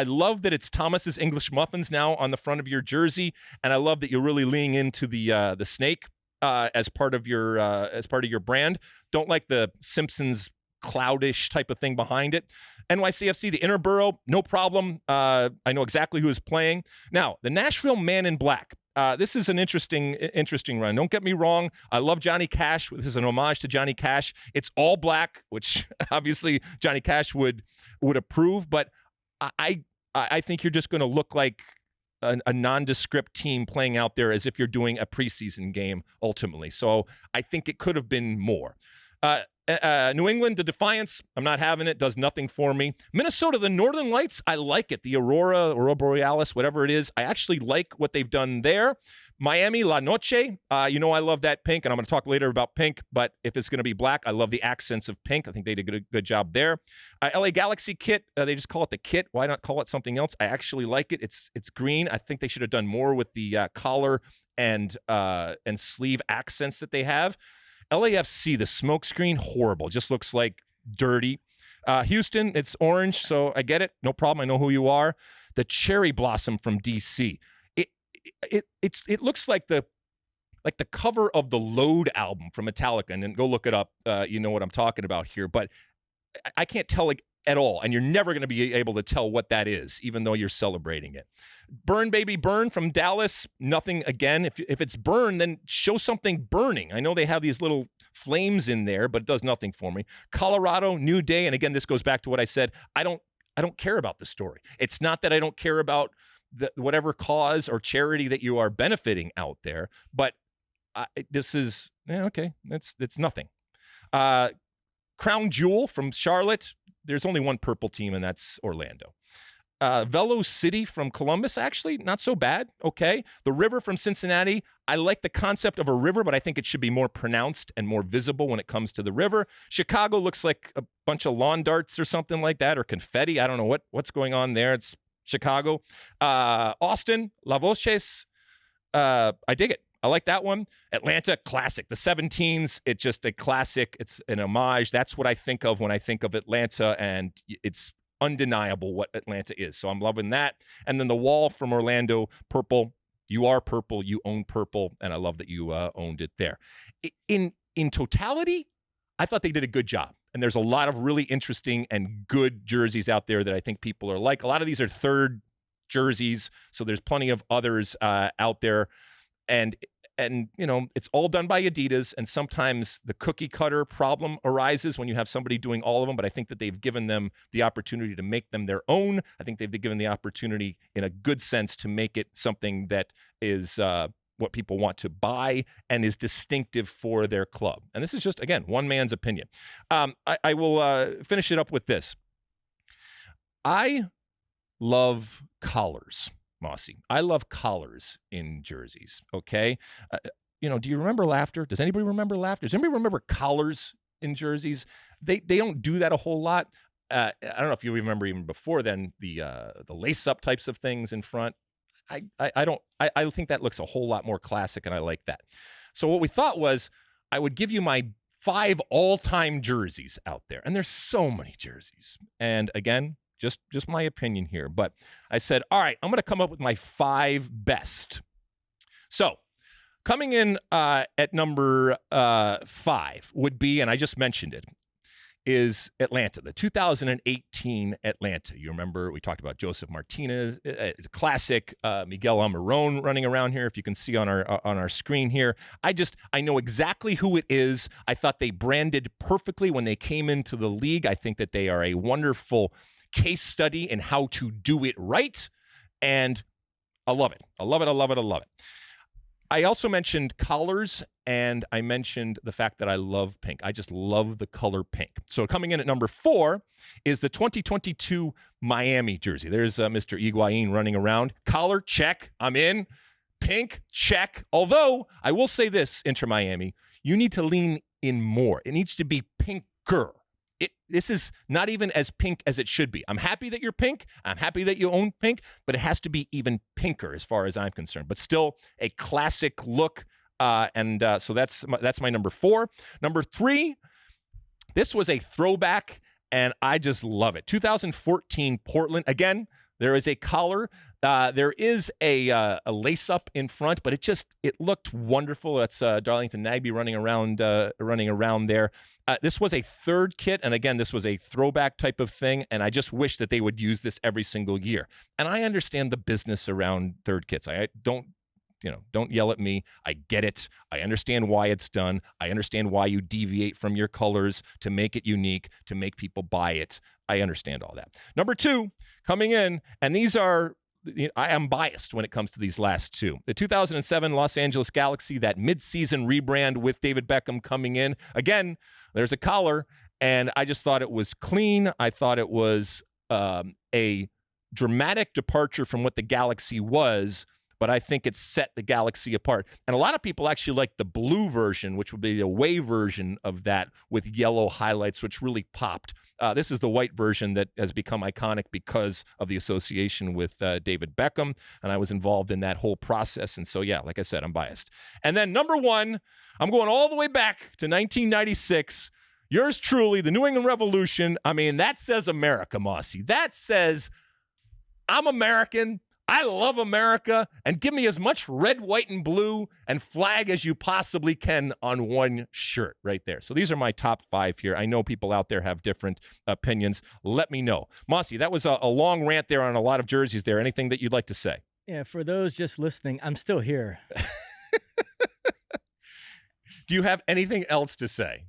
love that it's Thomas's English Muffins now on the front of your jersey. And I love that you're really leaning into the snake. As part of your brand. Don't like the Simpsons cloudish type of thing behind it. NYCFC, the Interborough, no problem. I know exactly who is playing. Now, the Nashville Man in Black. This is an interesting run. Don't get me wrong. I love Johnny Cash. This is an homage to Johnny Cash. It's all black, which obviously Johnny Cash would approve. But I think you're just going to look like a nondescript team playing out there as if you're doing a preseason game ultimately. So I think it could have been more. New England, the Defiance, I'm not having it. Does nothing for me. Minnesota, the Northern Lights, I like it. The Aurora Borealis, whatever it is, I actually like what they've done there. Miami, La Noche, I love that pink, and I'm going to talk later about pink, but if it's going to be black, I love the accents of pink. I think they did a good job there. LA Galaxy kit, they just call it the kit. Why not call it something else? I actually like it. It's green. I think they should have done more with the collar and sleeve accents that they have. LAFC, the smoke screen, horrible. Just looks like dirty. Houston, it's orange, so I get it. No problem. I know who you are. The cherry blossom from DC. It looks like the cover of the Load album from Metallica, and then go look it up. You know what I'm talking about here, but I can't tell at all, and you're never going to be able to tell what that is, even though you're celebrating it. Burn Baby Burn from Dallas, nothing again. If it's burn, then show something burning. I know they have these little flames in there, but it does nothing for me. Colorado, New Day, and again, this goes back to what I said. I don't care about the story. It's not that I don't care about whatever cause or charity that you are benefiting out there, but this is okay. It's nothing. Crown Jewel from Charlotte. There's only one purple team, and that's Orlando. Velo City from Columbus, actually, not so bad. Okay. The River from Cincinnati. I like the concept of a river, but I think it should be more pronounced and more visible when it comes to the river. Chicago looks like a bunch of lawn darts or something like that, or confetti. I don't know what's going on there. It's Chicago. Austin, La Voces. I dig it. I like that one. Atlanta, classic. The 17s, it's just a classic. It's an homage. That's what I think of when I think of Atlanta, and it's undeniable what Atlanta is. So I'm loving that. And then the wall from Orlando, purple. You are purple. You own purple, and I love that you owned it there. In totality, I thought they did a good job. And there's a lot of really interesting and good jerseys out there that I think people are like. A lot of these are third jerseys, so there's plenty of others out there. And it's all done by Adidas, and sometimes the cookie cutter problem arises when you have somebody doing all of them, but I think that they've given them the opportunity to make them their own. I think they've given the opportunity in a good sense to make it something that is what people want to buy and is distinctive for their club. And this is just, again, one man's opinion. I will finish it up with this. I love collars. Mosse. I love collars in jerseys, okay? Do you remember laughter? Does anybody remember laughter? Does anybody remember collars in jerseys? They don't do that a whole lot. I don't know if you remember even before then the lace-up types of things in front. I think that looks a whole lot more classic, and I like that. So what we thought was I would give you my 5 all-time jerseys out there, and there's so many jerseys. And again, just my opinion here, but I said, all right, I'm going to come up with my 5 best. So coming in at number 5 would be, and I just mentioned it, is Atlanta, the 2018 Atlanta. You remember we talked about Joseph Martinez, classic Miguel Almirón running around here. If you can see on our screen here, I know exactly who it is. I thought they branded perfectly when they came into the league. I think that they are a wonderful case study in how to do it right, and I love it. I love it. I love it. I love it. I also mentioned collars, and I mentioned the fact that I love pink. I just love the color pink. So coming in at number 4 is the 2022 Miami jersey. There's Mr. Higuaín running around. Collar, check. I'm in. Pink, check. Although, I will say this, Inter Miami, you need to lean in more. It needs to be pinker. This is not even as pink as it should be. I'm happy that you're pink. I'm happy that you own pink, but it has to be even pinker as far as I'm concerned. But still a classic look, so that's my number 4. Number 3, this was a throwback, and I just love it. 2014 Portland. Again, there is a collar. There is a lace-up in front, but it looked wonderful. That's Darlington Nagbe running around there. This was a third kit, and again, this was a throwback type of thing, and I just wish that they would use this every single year. And I understand the business around third kits. I don't yell at me. I get it. I understand why it's done. I understand why you deviate from your colors to make it unique, to make people buy it. I understand all that. Number 2, coming in, and these are I am biased when it comes to these last two. The 2007 Los Angeles Galaxy, that midseason rebrand with David Beckham coming in. Again, there's a collar, and I just thought it was clean. I thought it was a dramatic departure from what the Galaxy was, but I think it set the Galaxy apart. And a lot of people actually like the blue version, which would be the away version of that with yellow highlights, which really popped. This is the white version that has become iconic because of the association with David Beckham, and I was involved in that whole process. And so, yeah, like I said, I'm biased. And then number one, I'm going all the way back to 1996. Yours truly, the New England Revolution. I mean, that says America, Mosse. That says I'm American. I love America, and give me as much red, white, and blue and flag as you possibly can on one shirt right there. So these are my top five here. I know people out there have different opinions. Let me know. Mosse, that was a long rant there on a lot of jerseys there. Anything that you'd like to say? Yeah, for those just listening, I'm still here. Do you have anything else to say?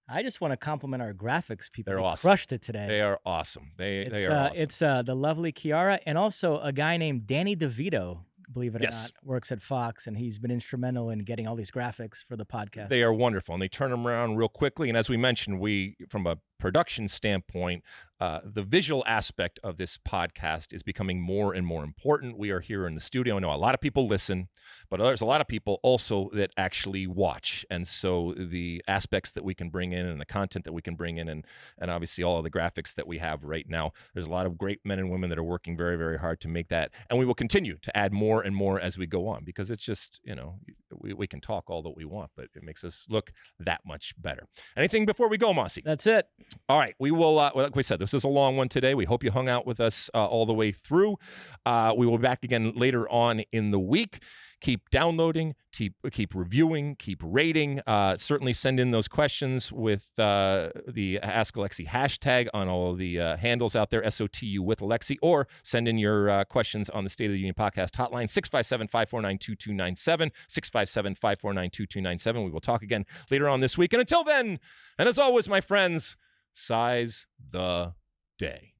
I just want to compliment our graphics people. They're They awesome. crushed it today. They are awesome. They are awesome. It's the lovely Kiara and also a guy named Danny DeVito, believe it or not, works at Fox, and he's been instrumental in getting all these graphics for the podcast. They are wonderful, and they turn them around real quickly. And as we mentioned, from a production standpoint, the visual aspect of this podcast is becoming more and more important. We are here in the studio. I know a lot of people listen, but there's a lot of people also that actually watch. And so the aspects that we can bring in and the content that we can bring in and obviously all of the graphics that we have right now, there's a lot of great men and women that are working very, very hard to make that. And we will continue to add more and more as we go on, because it's just, we can talk all that we want, but it makes us look that much better. Anything before we go, Mosse? That's it. All right. We will, like we said, this is a long one today. We hope you hung out with us all the way through. We will be back again later on in the week. Keep downloading, keep reviewing, keep rating. Certainly send in those questions with the Ask Alexi hashtag on all of the handles out there, SOTU with Alexi, or send in your questions on the State of the Union podcast hotline, 657-549-2297, 657-549-2297. We will talk again later on this week. And until then, and as always, my friends, size the day.